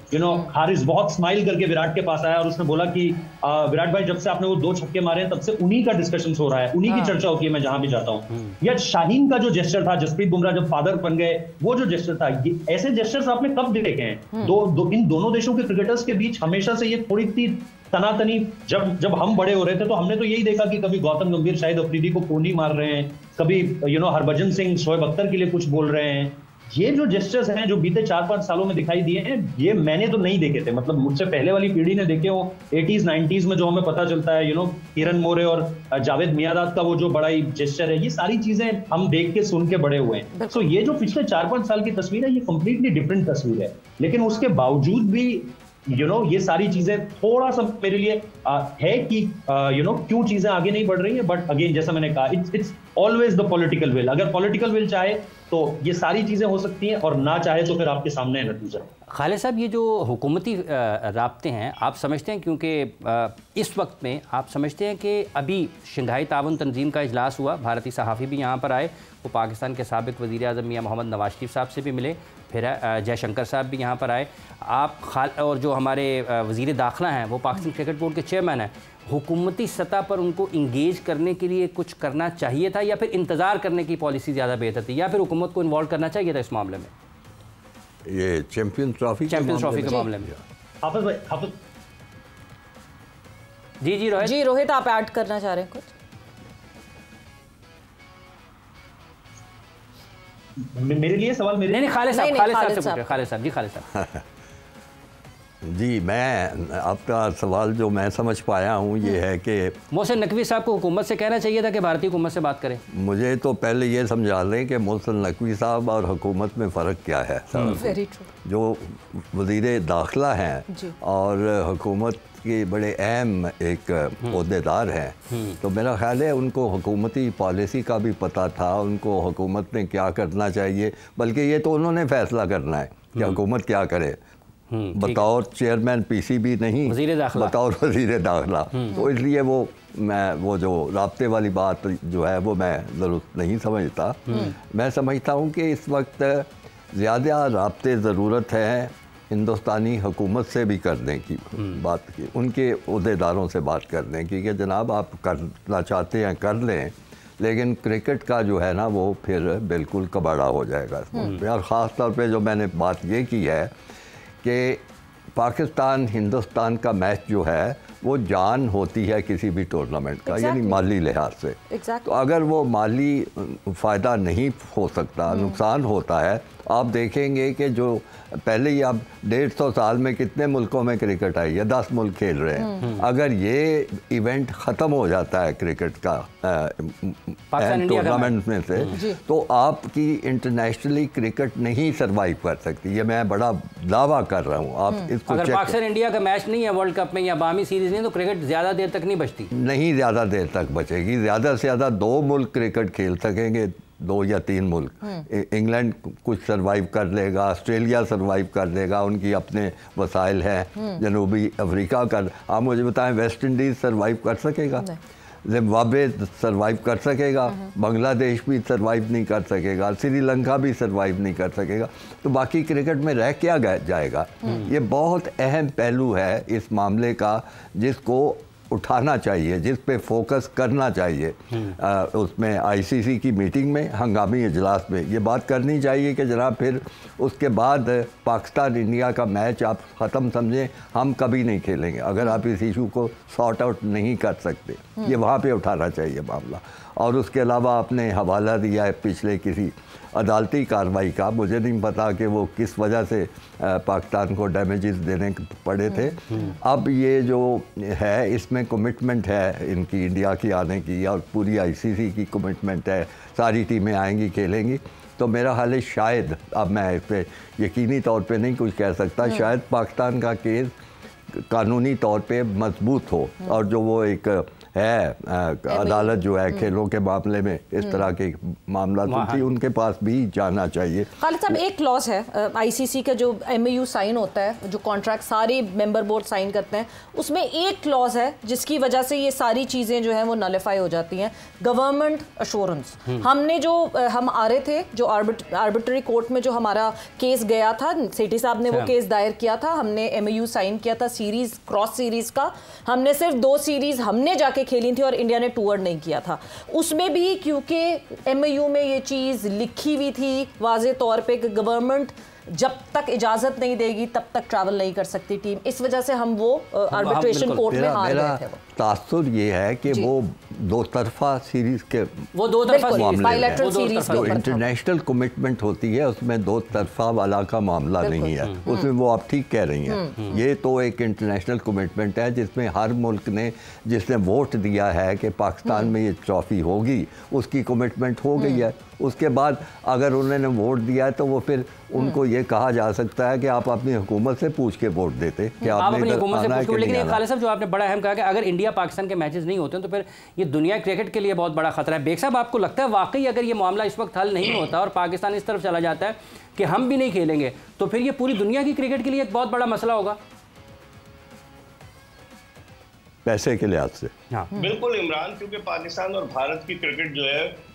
हारिस बहुत स्माइल करके विराट के पास आया और उसने बोला कि विराट भाई, जब से आपने वो 2 छक्के मारे हैं तब से उन्हीं का डिस्कशन हो रहा है, उन्हीं की चर्चा होती है मैं जहां भी जाता हूं। या शाहीन का जो जेस्चर था, जसप्रीत बुमराह जब फादर बन गए, वो जो जेस्चर था, ऐसे जेस्चर्स आपने कब देखे हैं? इन दोनों देशों के क्रिकेटर्स के बीच हमेशा से ये थोड़ी सी तनातनी, जब हम बड़े हो रहे थे तो हमने तो यही देखा कि कभी गौतम गंभीर शाहिद अफरीदी को कोहनी मार रहे हैं, कभी हरभजन सिंह शोएब अख्तर के लिए कुछ बोल रहे हैं। ये जो जेस्चर्स हैं जो बीते 4-5 सालों में दिखाई दिए हैं, ये मैंने तो नहीं देखे थे। मतलब मुझसे पहले वाली पीढ़ी ने देखे हो, 80s 90s में जो हमें पता चलता है, किरण मोरे और जावेद मियादाद का वो जो बड़ा ही जेस्चर है, ये सारी चीजें हम देख के सुन के बड़े हुए हैं। तो ये जो पिछले 4-5 साल की तस्वीर है, ये कंप्लीटली डिफरेंट तस्वीर है। लेकिन उसके बावजूद भी ये सारी चीजें थोड़ा सा मेरे लिए है कि क्यों चीजें आगे नहीं बढ़ रही है। बट अगेन, जैसा मैंने कहा, it's always the political will. अगर पॉलिटिकल विल चाहे तो ये सारी चीजें हो सकती हैं, और ना चाहे तो फिर आपके सामने है नतीजा। खालिद साहब, ये जो हुकूमती राब्ते हैं, आप समझते हैं, क्योंकि इस वक्त में आप समझते हैं कि अभी शंघाई ताउन तंजीम का इजलास हुआ, भारतीय सहाफ़ी भी यहाँ पर आए, वो पाकिस्तान के साबिक़ वज़ीर आज़म मियां मोहम्मद नवाज शरीफ साहब से भी मिले, फिर जयशंकर साहब भी यहाँ पर आए, और जो हमारे वज़ीर दाखिला हैं वो पाकिस्तान क्रिकेट बोर्ड के चेयरमैन हैं, हुकूमती सतह पर उनको इंगेज करने के लिए कुछ करना चाहिए था या फिर इंतज़ार करने की पॉलिसी ज़्यादा बेहतर थी, या फिर हुकूमत को इन्वॉल्व करना चाहिए था इस मामले में? ये चैंपियंस ट्रॉफी के मामले में हाफिज भाई, जी रोहित आप ऐड करना चाह रहे हैं कुछ? मेरे लिए सवाल नहीं, खालिद साहब से पूछे। खालिद साहब जी, मैं आपका सवाल जो मैं समझ पाया हूँ ये है कि मोहसिन नकवी साहब को हुकूमत से कहना चाहिए था कि भारतीय हुकूमत से बात करें। मुझे तो पहले ये समझा लें कि मोहसिन नकवी साहब और हुकूमत में फ़र्क क्या है। Very true. जो वज़ीर दाखिला हैं और हुकूमत के बड़े अहम एक ओहदेदार हैं, तो मेरा ख्याल है उनको हुकूमती पॉलिसी का भी पता था, उनको हुकूमत ने क्या करना चाहिए, बल्कि ये तो उन्होंने फ़ैसला करना है कि हुकूमत क्या करे, बतौर चेयरमैन पीसीबी नहीं, बतौर वज़ीर दाखिला। तो इसलिए वो जो राब्ते वाली बात जो है वो मैं ज़रूरत नहीं समझता। मैं समझता हूँ कि इस वक्त ज़्यादा राब्ते ज़रूरत है हिंदुस्तानी हुकूमत से भी करने की, बात की, उनके ओहदेदारों से बात करने की कि जनाब आप करना चाहते हैं कर लें, लेकिन क्रिकेट का जो है ना वो फिर बिल्कुल कबाड़ा हो जाएगा। और ख़ास तौर पे जो मैंने बात ये की है कि पाकिस्तान हिंदुस्तान का मैच जो है वो जान होती है किसी भी टूर्नामेंट का, यानी माली लिहाज से। तो अगर वो माली फ़ायदा नहीं हो सकता, नुकसान होता है, आप देखेंगे कि जो पहले ही आप 150 साल में कितने मुल्कों में क्रिकेट आई है, 10 मुल्क खेल रहे हैं। अगर ये इवेंट ख़त्म हो जाता है क्रिकेट का टूर्नामेंट में से, तो आपकी इंटरनेशनली क्रिकेट नहीं सरवाइव कर सकती। ये मैं बड़ा दावा कर रहा हूँ, आप इसको अगर पाकिस्तान इंडिया का मैच नहीं है वर्ल्ड कप में या बामी सीरीज नहीं, तो क्रिकेट ज़्यादा देर तक नहीं बचती। नहीं, ज़्यादा देर तक बचेगी। ज़्यादा से ज़्यादा 2 मुल्क क्रिकेट खेल सकेंगे, 2 या 3 मुल्क। इंग्लैंड कुछ सरवाइव कर लेगा, ऑस्ट्रेलिया सरवाइव कर लेगा, उनकी अपने वसाइल हैं। जनूबी अफ्रीका कर, आप मुझे बताएं, वेस्ट इंडीज़ सरवाइव कर सकेगा, जिम्बाब्वे सरवाइव कर सकेगा, बांग्लादेश भी सरवाइव नहीं कर सकेगा, श्रीलंका भी सरवाइव नहीं कर सकेगा, तो बाकी क्रिकेट में रह क्या जाएगा। ये बहुत अहम पहलू है इस मामले का, जिसको उठाना चाहिए, जिस पे फोकस करना चाहिए। उसमें आईसीसी की मीटिंग में, हंगामी इजलास में ये बात करनी चाहिए कि जनाब फिर उसके बाद पाकिस्तान इंडिया का मैच आप ख़त्म समझें, हम कभी नहीं खेलेंगे अगर आप इस इशू को सॉर्ट आउट नहीं कर सकते। ये वहाँ पे उठाना चाहिए मामला। और उसके अलावा आपने हवाला दिया है पिछले किसी अदालती कार्रवाई का, मुझे नहीं पता कि वो किस वजह से पाकिस्तान को डैमेजेस देने पड़े थे। अब ये जो है इसमें कमिटमेंट है इनकी इंडिया की आने की, और पूरी आईसीसी की कमिटमेंट है, सारी टीमें आएंगी खेलेंगी। तो मेरा हाल है शायद, अब मैं इस पर यकीनी तौर पे नहीं कुछ कह सकता, शायद पाकिस्तान का केस कानूनी तौर पे मजबूत हो, और जो वो एक है अदालत जो है खेलों के मामले में इस तरह के मामला तो थी, उनके पास भी जाना चाहिए। खालिद साहब, एक क्लॉज है आईसीसी का जो MAU साइन होता है, जो कॉन्ट्रैक्ट सारे मेंबर बोर्ड साइन करते हैं, उसमें एक क्लॉज है जिसकी वजह से ये सारी चीज़ें जो हैं वो नलिफाई हो जाती हैं, गवर्नमेंट अश्योरेंस। हमने जो हम आ रहे थे, जो आर्बिट्री कोर्ट में जो हमारा केस गया था, सेठी साहब ने वो केस दायर किया था, हमने MAU साइन किया था सीरीज, क्रॉस सीरीज का, हमने सिर्फ 2 सीरीज हमने जाके खेली थी और इंडिया ने टूर नहीं किया था। उसमें भी क्योंकि MAU में ये चीज़ लिखी हुई थी वाज़े तौर पे कि गवर्नमेंट जब तक इजाज़त नहीं देगी तब तक ट्रैवल नहीं कर सकती टीम, इस वजह से हम वो आर्बिट्रेशन कोर्ट में हार गए थे। तासुर ये है कि वो 2 तरफा सीरीज के, वो 2 तरफा बायलैटरल सीरीज जो इंटरनेशनल कमिटमेंट होती है उसमें 2 तरफा वाला का मामला नहीं है, उसमें वो आप ठीक कह रही हैं। ये तो एक इंटरनेशनल कमिटमेंट है जिसमें हर मुल्क ने, जिसने वोट दिया है कि पाकिस्तान में ये ट्रॉफी होगी, उसकी कमिटमेंट हो गई है, उसके बाद अगर उन्होंने वोट दिया है तो वो फिर उनको ये कहा जा सकता है कि आप अपनी हुकूमत से पूछ के वोट देते कि आप अपनी हुकूमत से पूछ के। लेकिन आना। खालिद साहब, जो आपने बड़ा अहम कहा कि अगर इंडिया पाकिस्तान के मैचेस नहीं होते तो फिर ये दुनिया क्रिकेट के लिए बहुत बड़ा खतरा है। बेग साहब, आपको लगता है वाकई अगर ये मामला इस वक्त हल नहीं होता और पाकिस्तान इस तरफ चला जाता है कि हम भी नहीं खेलेंगे, तो फिर ये पूरी दुनिया की क्रिकेट के लिए एक बहुत बड़ा मसला होगा पैसे के लिहाज से? हाँ बिल्कुल इमरान, क्योंकि पाकिस्तान और भारत की क्रिकेट जो है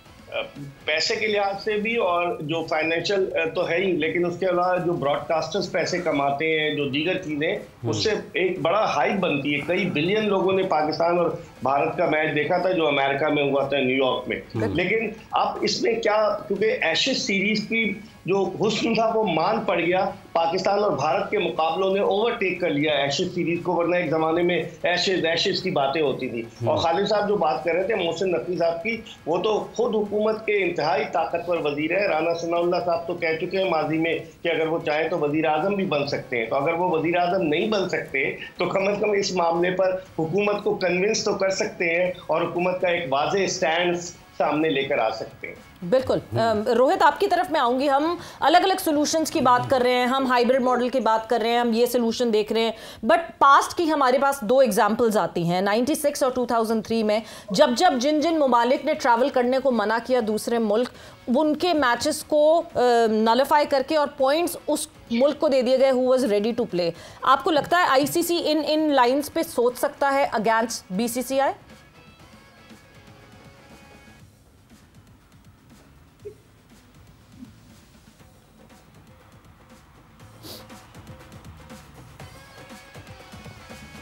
पैसे के लिहाज से भी, और जो फाइनेंशियल तो है ही, लेकिन उसके अलावा जो ब्रॉडकास्टर्स पैसे कमाते हैं, जो दीगर चीजें, उससे एक बड़ा हाइप बनती है। कई बिलियन लोगों ने पाकिस्तान और भारत का मैच देखा था जो अमेरिका में हुआ था, न्यूयॉर्क में। लेकिन अब इसमें क्या, क्योंकि एशेज सीरीज की जो हुस्न था वो मान पड़ गया, पाकिस्तान और भारत के मुकाबलों ने ओवरटेक कर लिया एशेज सीरीज को, वरना एक जमाने में एशेज की बातें होती थी। और खालिद साहब जो बात कर रहे थे मोहसिन नकवी साहब की, वो तो खुद हुकूमत के इंतहाई ताकतवर वजीर है। राना सनाउल्लाह साहब तो कह चुके हैं माजी में कि अगर वो चाहें तो वजीर आजम भी बन सकते हैं। तो अगर वो वजीर आजम नहीं बन सकते तो कम अज कम इस मामले पर हुकूमत को कन्विंस तो कर सकते हैं और हुकूमत का एक वाज़ेह स्टैंड सामने लेकर आ सकते हैं। बिल्कुल। रोहित, आपकी तरफ मैं आऊंगी। हम अलग अलग सॉल्यूशंस की बात कर रहे हैं, हम हाइब्रिड मॉडल की बात कर रहे हैं, हम ये सॉल्यूशन देख रहे हैं, बट पास्ट की हमारे पास दो एग्जांपल्स आती हैं 96 और 2003 में, जब जब जिन जिन ममालिक ने ट्रैवल करने को मना किया दूसरे मुल्क, उनके मैचेस को नलिफाई करके और पॉइंट्स उस मुल्क को दे दिए गए who was ready to play. आपको लगता है आईसीसी इन लाइंस पे सोच सकता है अगेंस्ट बीसीसीआई?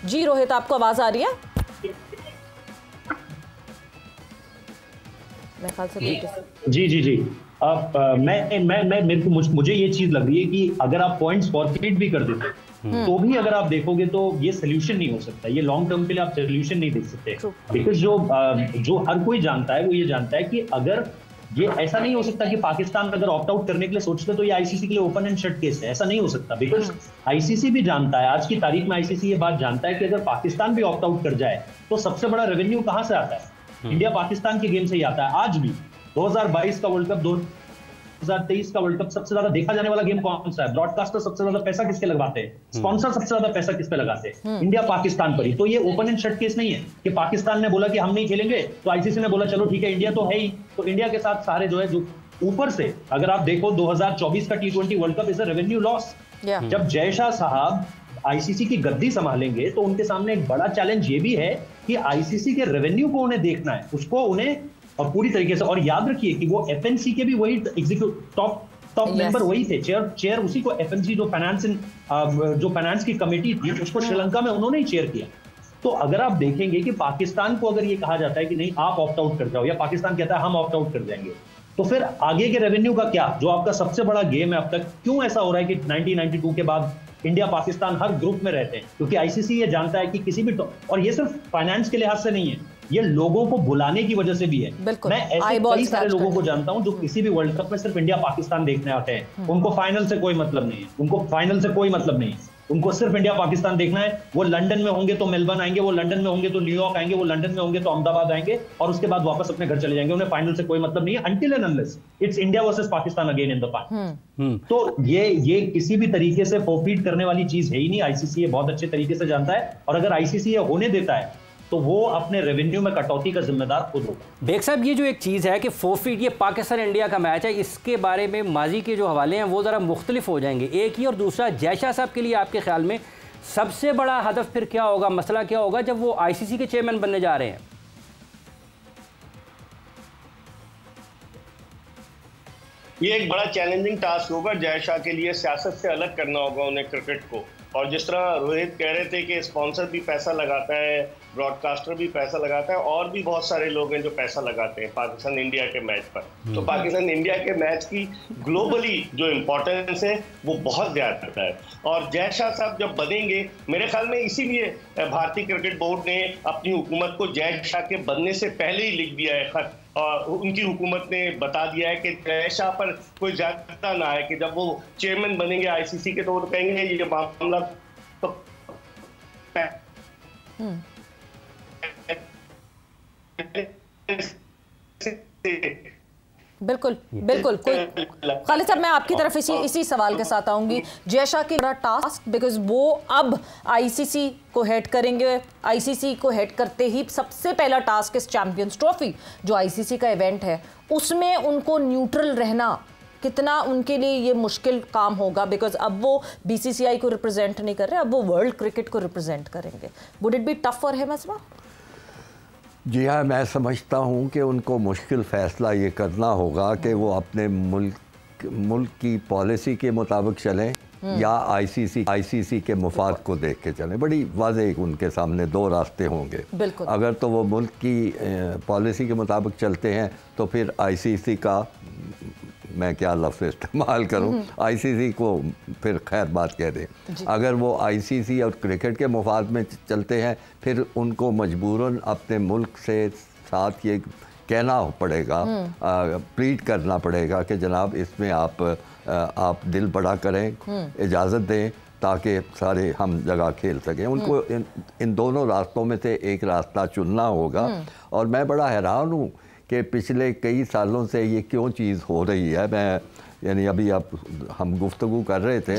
जी रोहित, आपको आवाज आ रही है? मैं ख्याल से जी। मुझे ये चीज लग रही है कि अगर आप पॉइंट्स फॉरफिट भी कर देते तो भी अगर आप देखोगे तो ये सोल्यूशन नहीं हो सकता। ये लॉन्ग टर्म के लिए आप सोल्यूशन नहीं देख सकते, बिकॉज जो हर कोई जानता है वो ये जानता है कि अगर ये ऐसा नहीं हो सकता कि पाकिस्तान अगर ऑप्ट आउट करने के लिए सोचते तो ये आईसीसी के लिए ओपन एंड शट केस है। ऐसा नहीं हो सकता, बिकॉज आईसीसी भी जानता है, आज की तारीख में आईसीसी ये बात जानता है कि अगर पाकिस्तान भी ऑप्ट आउट कर जाए तो सबसे बड़ा रेवेन्यू कहां से आता है? इंडिया पाकिस्तान के गेम से ही आता है। आज भी 2022 का वर्ल्ड कप, 2023 का वर्ल्ड कप सबसे ज्यादा देखा जाने वाला गेम कौन सा है? ब्रॉडकास्टर सबसे ज्यादा पैसा किसके लगाते हैं? स्पॉन्सर सबसे ज्यादा पैसा किस पे लगाते हैं? इंडिया पाकिस्तान पर ही। तो ये ओपन एंड शट केस नहीं है कि पाकिस्तान ने बोला कि हम नहीं खेलेंगे तो आईसीसी ने बोला चलो ठीक है, इंडिया तो है ही, तो इंडिया के साथ सारे जो है, जो ऊपर से अगर आप देखो 2024 का T20 world cup is a revenue loss. जब जय शाह साहब आईसीसी की गद्दी संभालेंगे तो उनके सामने एक बड़ा चैलेंज ये भी है कि आईसीसी के रेवेन्यू को उन्हें देखना है, उसको उन्हें और पूरी तरीके से। और याद रखिए कि वो एफएनसी के भी वही टॉप मेंबर वही थे, चेयर उसी को, एफएनसी जो फाइनेंस की कमेटी थी उसको श्रीलंका में उन्होंने ही चेयर किया। तो अगर आप देखेंगे कि पाकिस्तान को अगर ये कहा जाता है कि नहीं आप ऑप्ट आउट कर जाओ, या पाकिस्तान कहता है हम ऑप्ट आउट कर जाएंगे, तो फिर आगे के रेवेन्यू का क्या, जो आपका सबसे बड़ा गेम है अब तक? क्यों ऐसा हो रहा है कि 1992 के बाद इंडिया पाकिस्तान हर ग्रुप में रहते हैं? क्योंकि आईसीसी ये जानता है कि किसी भी, और ये सिर्फ फाइनेंस के लिहाज से नहीं है, ये लोगों को बुलाने की वजह से भी है। मैं ऐसे कई सारे लोगों को जानता हूं जो किसी भी वर्ल्ड कप में सिर्फ इंडिया पाकिस्तान देखने आते हैं। उनको फाइनल से कोई मतलब नहीं है, उनको सिर्फ इंडिया पाकिस्तान देखना है। वो लंदन में होंगे तो मेलबर्न आएंगे, वो लंदन में होंगे तो न्यूयॉर्क आएंगे, वो लंदन में होंगे तो अहमदाबाद आएंगे, और उसके बाद वापस अपने घर चले जाएंगे। उन्हें फाइनल से कोई मतलब नहीं है until and unless it's India versus Pakistan again in the final. तो ये किसी भी तरीके से फोरफीट करने वाली चीज है ही नहीं। आईसीसी ये बहुत अच्छे तरीके से जानता है, और अगर आईसीसी ये होने देता है तो वो अपने रेवेन्यू में कटौती का जिम्मेदार खुद होगा। बेग साहब, ये जो एक चीज़ है कि फोरफीट, ये पाकिस्तान इंडिया का मैच है, इसके बारे में माजी के जो हवाले हैं वो ज़रा मुख्तलिफ हो जाएंगे, एक ही। और दूसरा, जय शाह साहब के लिए आपके ख्याल में सबसे बड़ा हदफ फिर क्या होगा, मसला क्या होगा जब वो आईसीसी के चेयरमैन बनने जा रहे हैं? ये एक बड़ा चैलेंजिंग टास्क होगा जय शाह के लिए। सियासत से अलग करना होगा उन्हें क्रिकेट को। और जिस तरह रोहित कह रहे थे कि स्पॉन्सर भी पैसा लगाता है, ब्रॉडकास्टर भी पैसा लगाता है, और भी बहुत सारे लोग हैं जो पैसा लगाते हैं पाकिस्तान इंडिया के मैच पर। तो पाकिस्तान इंडिया के मैच की ग्लोबली जो इम्पोर्टेंस है वो बहुत ज़्यादा है। और जय शाह साहब जब बनेंगे, मेरे ख्याल में इसीलिए भारतीय क्रिकेट बोर्ड ने अपनी हुकूमत को जय शाह के बनने से पहले ही लिख दिया है खत, और उनकी हुकूमत ने बता दिया है कि जय शाह पर कोई ज्यादा ना है, कि जब वो चेयरमैन बनेंगे आईसीसी के तो वो कहेंगे ये मामला तो बिल्कुल बिल्कुल। कोई खालिद साहब, मैं आपकी तरफ इसी सवाल के साथ आऊंगी। जयशाह की टास्क, बिकॉज वो अब आईसीसी को हेड करेंगे। आईसीसी को हेड करते ही सबसे पहला टास्क इस चैंपियंस ट्रॉफी जो आईसीसी का इवेंट है उसमें उनको न्यूट्रल रहना कितना उनके लिए ये मुश्किल काम होगा, बिकॉज अब वो बीसीसीआई को रिप्रेजेंट नहीं कर रहे, अब वो वर्ल्ड क्रिकेट को रिप्रेजेंट करेंगे। Would it be tough for him as well? जी हाँ, मैं समझता हूँ कि उनको मुश्किल फ़ैसला ये करना होगा कि वो अपने मुल्क की पॉलिसी के मुताबिक चलें या आईसीसी के मुफाद को देख के चलें। बड़ी वाज़ेह उनके सामने दो रास्ते होंगे। अगर तो वो मुल्क की पॉलिसी के मुताबिक चलते हैं तो फिर आईसीसी का, मैं क्या लफ्ज़ इस्तेमाल करूं, आईसीसी को फिर खैर बात कह दें। अगर वो आईसीसी और क्रिकेट के मुफाद में चलते हैं फिर उनको मजबूरन अपने मुल्क से साथ ये कहना पड़ेगा, प्लीड करना पड़ेगा कि जनाब इसमें आप दिल बड़ा करें, इजाज़त दें ताकि सारे हम जगह खेल सकें। उनको इन दोनों रास्तों में से एक रास्ता चुनना होगा। और मैं बड़ा हैरान हूँ कि पिछले कई सालों से ये क्यों चीज़ हो रही है। मैं यानी अभी हम गुफ्तगू कर रहे थे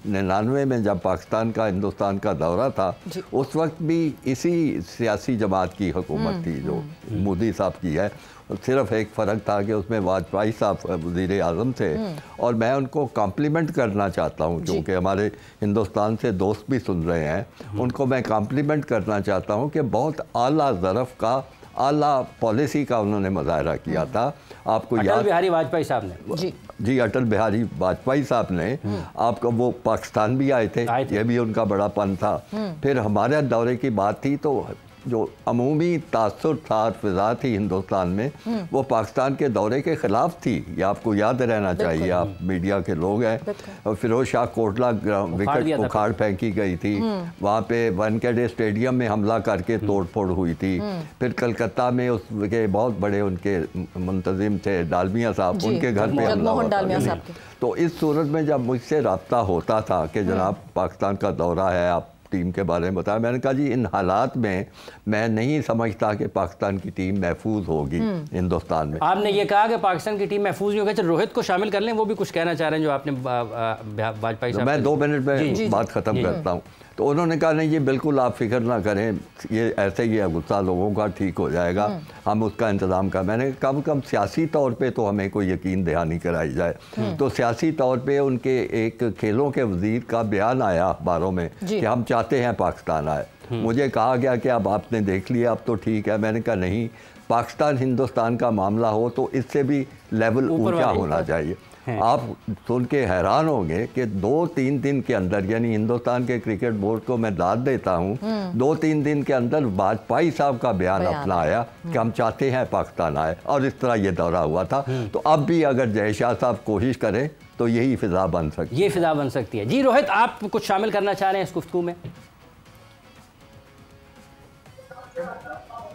99 में जब पाकिस्तान का हिंदुस्तान का दौरा था, उस वक्त भी इसी सियासी जमात की हुकूमत थी जो मोदी साहब की है। सिर्फ एक फ़र्क था कि उसमें वाजपेयी साहब वज़ीर आज़म थे। और मैं उनको कॉम्प्लीमेंट करना चाहता हूँ, क्योंकि हमारे हिंदुस्तान से दोस्त भी सुन रहे हैं, उनको मैं कॉम्प्लीमेंट करना चाहता हूँ कि बहुत आला ज़रफ़ का, आला पॉलिसी का उन्होंने मुज़ाहरा किया था। आपको याद, अटल बिहारी वाजपेयी साहब ने जी अटल बिहारी वाजपेयी साहब ने, आपको वो पाकिस्तान भी आए थे, ये भी उनका बड़ापन था। फिर हमारे दौरे की बात थी तो जो अमूमी तासुर था, फिजा थी हिंदुस्तान में, वो पाकिस्तान के दौरे के ख़िलाफ़ थी। ये आपको याद रहना चाहिए, आप मीडिया के लोग हैं। और फिरोज शाह कोटला विकेट उखाड़ फेंकी गई थी, वहाँ पे वानखेड़े स्टेडियम में हमला करके तोड़ फोड़ हुई थी। फिर कलकत्ता में उसके बहुत बड़े उनके मुंतजिम थे डालमिया साहब, उनके घर पे हमला हुआ था। तो इस सूरत में जब मुझसे रब्ता होता था कि जनाब पाकिस्तान का दौरा है, आप टीम के बारे में बताया, मैंने कहा जी इन हालात में मैं नहीं समझता कि पाकिस्तान की टीम महफूज होगी हिंदुस्तान में। आपने ये कहा कि पाकिस्तान की टीम महफूज नहीं होगी, चलो रोहित को शामिल कर लें, वो भी कुछ कहना चाह रहे हैं जो आपने वाजपेयी साहब। मैं 2 मिनट में बात ख़त्म करता हूँ। तो उन्होंने कहा नहीं, ये बिल्कुल आप फिक्र ना करें, ये ऐसे ही है, गुस्सा लोगों का ठीक हो जाएगा, हम उसका इंतज़ाम कर। मैंने कम कम सियासी तौर पे तो हमें कोई यकीन दहानी कराई जाए। तो सियासी तौर पे उनके एक खेलों के वज़ीर का बयान आया अखबारों में कि हम चाहते हैं पाकिस्तान आए। मुझे कहा गया कि अब आपने देख लिया, अब तो ठीक है। मैंने कहा नहीं, पाकिस्तान हिंदुस्तान का मामला हो तो इससे भी लेवल ऊँचा होना चाहिए। आप सुन के हैरान होंगे कि 2-3 दिन के अंदर, यानी हिंदुस्तान के क्रिकेट बोर्ड को मैं दाद देता हूँ, 2-3 दिन के अंदर वाजपेयी साहब का बयान अपना आया कि हम चाहते हैं पाकिस्तान आए, और इस तरह ये दौरा हुआ था। तो अब भी अगर जयशाह साहब कोशिश करें तो यही फिजा बन सकती है। ये फिजा बन सकती है। जी रोहित, आप कुछ शामिल करना चाह रहे हैं इस गुफ्तगू में?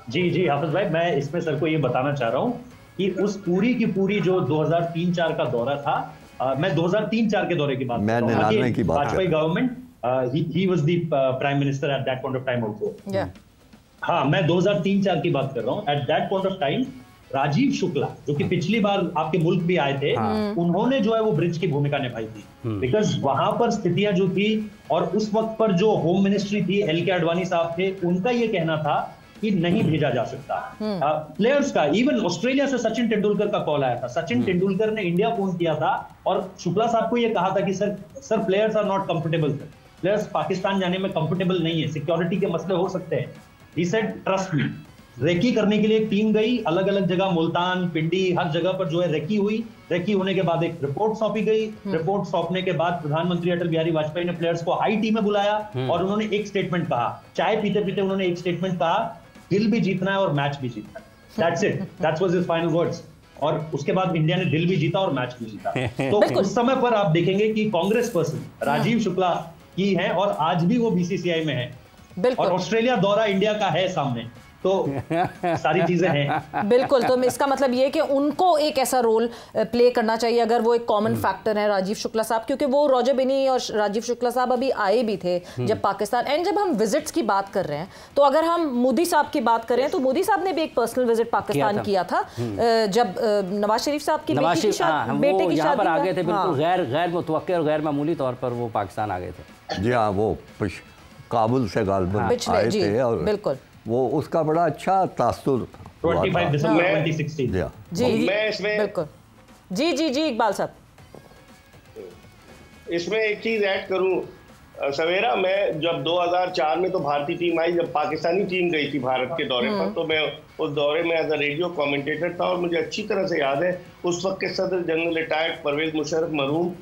जी हाफिज भाई, मैं इसमें सर को ये बताना चाह रहा हूँ कि उस पूरी की पूरी जो 2003-4 का दौरा था, मैं 2003-4 के दौरे की बात कर रहा हूँ। Vajpayee government, he was the prime minister at that point of time also. हाँ, मैं 2003-4 की बात कर रहा हूँ। At that point of time Rajiv Shukla, जो कि पिछली बार आपके मुल्क भी आए थे, उन्होंने जो है वो ब्रिज की भूमिका निभाई थी। बिकॉज वहां पर स्थितियां जो थी, और उस वक्त पर जो होम मिनिस्ट्री थी, एल के आडवाणी साहब थे, उनका ये कहना था कि नहीं भेजा जा सकता प्लेयर्स का। इवन ऑस्ट्रेलिया से सचिन तेंदुलकर का कॉल आया था, सचिन तेंदुलकर ने इंडिया फोन किया था और शुक्ला साहब को यह कहा था कि sir players are not comfortable, players Pakistan जाने में कंफर्टेबल नहीं है, सिक्योरिटी के मसले हो सकते हैं। He said trust me. Recce करने के लिए एक टीम गई, अलग अलग जगह, मुल्तान, पिंडी, हर जगह पर जो है रेकी हुई। रेकी होने के बाद एक रिपोर्ट सौंपी गई। रिपोर्ट सौंपने के बाद प्रधानमंत्री अटल बिहारी वाजपेयी ने प्लेयर्स को हाई टी में बुलाया और उन्होंने एक स्टेटमेंट कहा, चाय पीते पीते उन्होंने एक स्टेटमेंट कहा, दिल भी जीतना है और मैच भी जीतना है। That's it. That was his final words. और उसके बाद इंडिया ने दिल भी जीता और मैच भी जीता। तो उस समय पर आप देखेंगे कि कांग्रेस पर्सन राजीव शुक्ला की है और आज भी वो बीसीसीआई में है। और ऑस्ट्रेलिया दौरा इंडिया का है सामने। तो सारी चीजें हैं। बिल्कुल, तो इसका मतलब ये कि उनको एक ऐसा रोल प्ले करना चाहिए अगर वो एक कॉमन फैक्टर है राजीव शुक्ला साहब, क्योंकि वो रॉजर बिनी और राजीव शुक्ला साहब अभी आए भी थे जब पाकिस्तान। एंड जब हम विजिट्स की बात कर रहे हैं तो अगर हम मोदी साहब की बात करें तो मोदी साहब ने भी एक पर्सनल विजिट पाकिस्तान किया था जब नवाज शरीफ साहब की बेटे की शादी आ गए थे, बिल्कुल गैर मुतवक्के और गैर मामूली तौर पर वो पाकिस्तान आ गए थे। जी हाँ, वो काबुल से गालबन आए थे और बिल्कुल वो उसका बड़ा अच्छा तासुर 25 दिसंबर 2016। जी मैं इसमें बिल्कुल जी जी जी इकबाल साहब, इसमें एक चीज ऐड करूं सवेरा, मैं जब 2004 में तो भारतीय टीम आई, जब पाकिस्तानी टीम गई थी भारत के दौरे पर, तो मैं उस दौरे में एज अ रेडियो कमेंटेटर था और मुझे अच्छी तरह से याद है उस वक्त के सदर जनरल रिटायर्ड परवेज मुशर्रफ मरहूम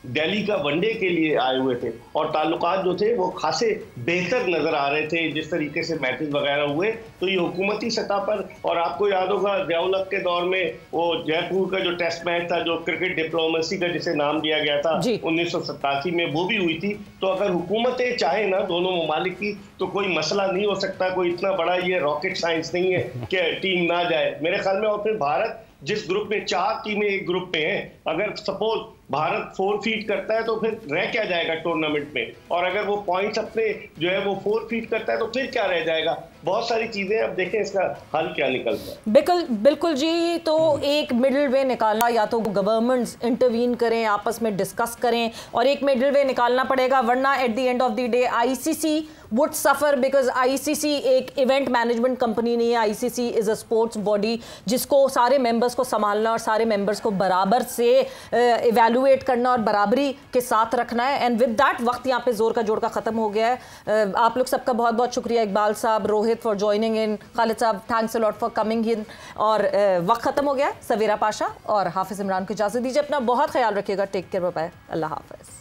दिल्ली का वनडे के लिए आए हुए थे और ताल्लुकात जो थे वो खासे बेहतर नजर आ रहे थे जिस तरीके से मैचेस वगैरह हुए। तो ये हुकूमती सतह पर, और आपको याद होगा ज़ियाउल हक के दौर में वो जयपुर का जो टेस्ट मैच था, जो क्रिकेट डिप्लोमेसी का जिसे नाम दिया गया था 1987 में, वो भी हुई थी। तो अगर हुकूमतें चाहे ना दोनों ममालिक की, तो कोई मसला नहीं हो सकता, कोई इतना बड़ा ये रॉकेट साइंस नहीं है कि टीम ना जाए मेरे ख्याल में। और फिर भारत जिस ग्रुप में 4 टीमें एक ग्रुप में हैं, अगर सपोज भारत 4 फीट करता है तो फिर रह क्या जाएगा टूर्नामेंट में, और अगर वो पॉइंट्स अपने जो है वो 4 फीट करता है तो फिर क्या रह जाएगा। बहुत सारी चीजें, अब देखें इसका हल क्या निकलता है। बिल्कुल जी, तो एक मिडिल वे निकालना, या तो गवर्नमेंट्स इंटरवीन करें, आपस में डिस्कस करें, और एक मिडिल वे निकालना पड़ेगा, वरना at the end of the day ICC would suffer, because ICC एक इवेंट मैनेजमेंट कंपनी नहीं है। ICC is a sports body जिसको सारे मेंबर्स को संभालना और सारे मेंबर्स को बराबर से इवैल्यूएट करना और बराबरी के साथ रखना है। एंड विद दैट वक्त यहाँ पे जोर का जोड़ का खत्म हो गया है। आप लोग सबका बहुत बहुत शुक्रिया, इकबाल साहब, Rohit for joining in, Khalid साहब thanks a lot for coming in. और वक्त खत्म हो गया। सवेरा पाशा और हाफिज इमरान को इजाजत दीजिए। अपना बहुत ख्याल रखिएगा। टेक केयर, बाय बाय, अल्लाह हाफिज।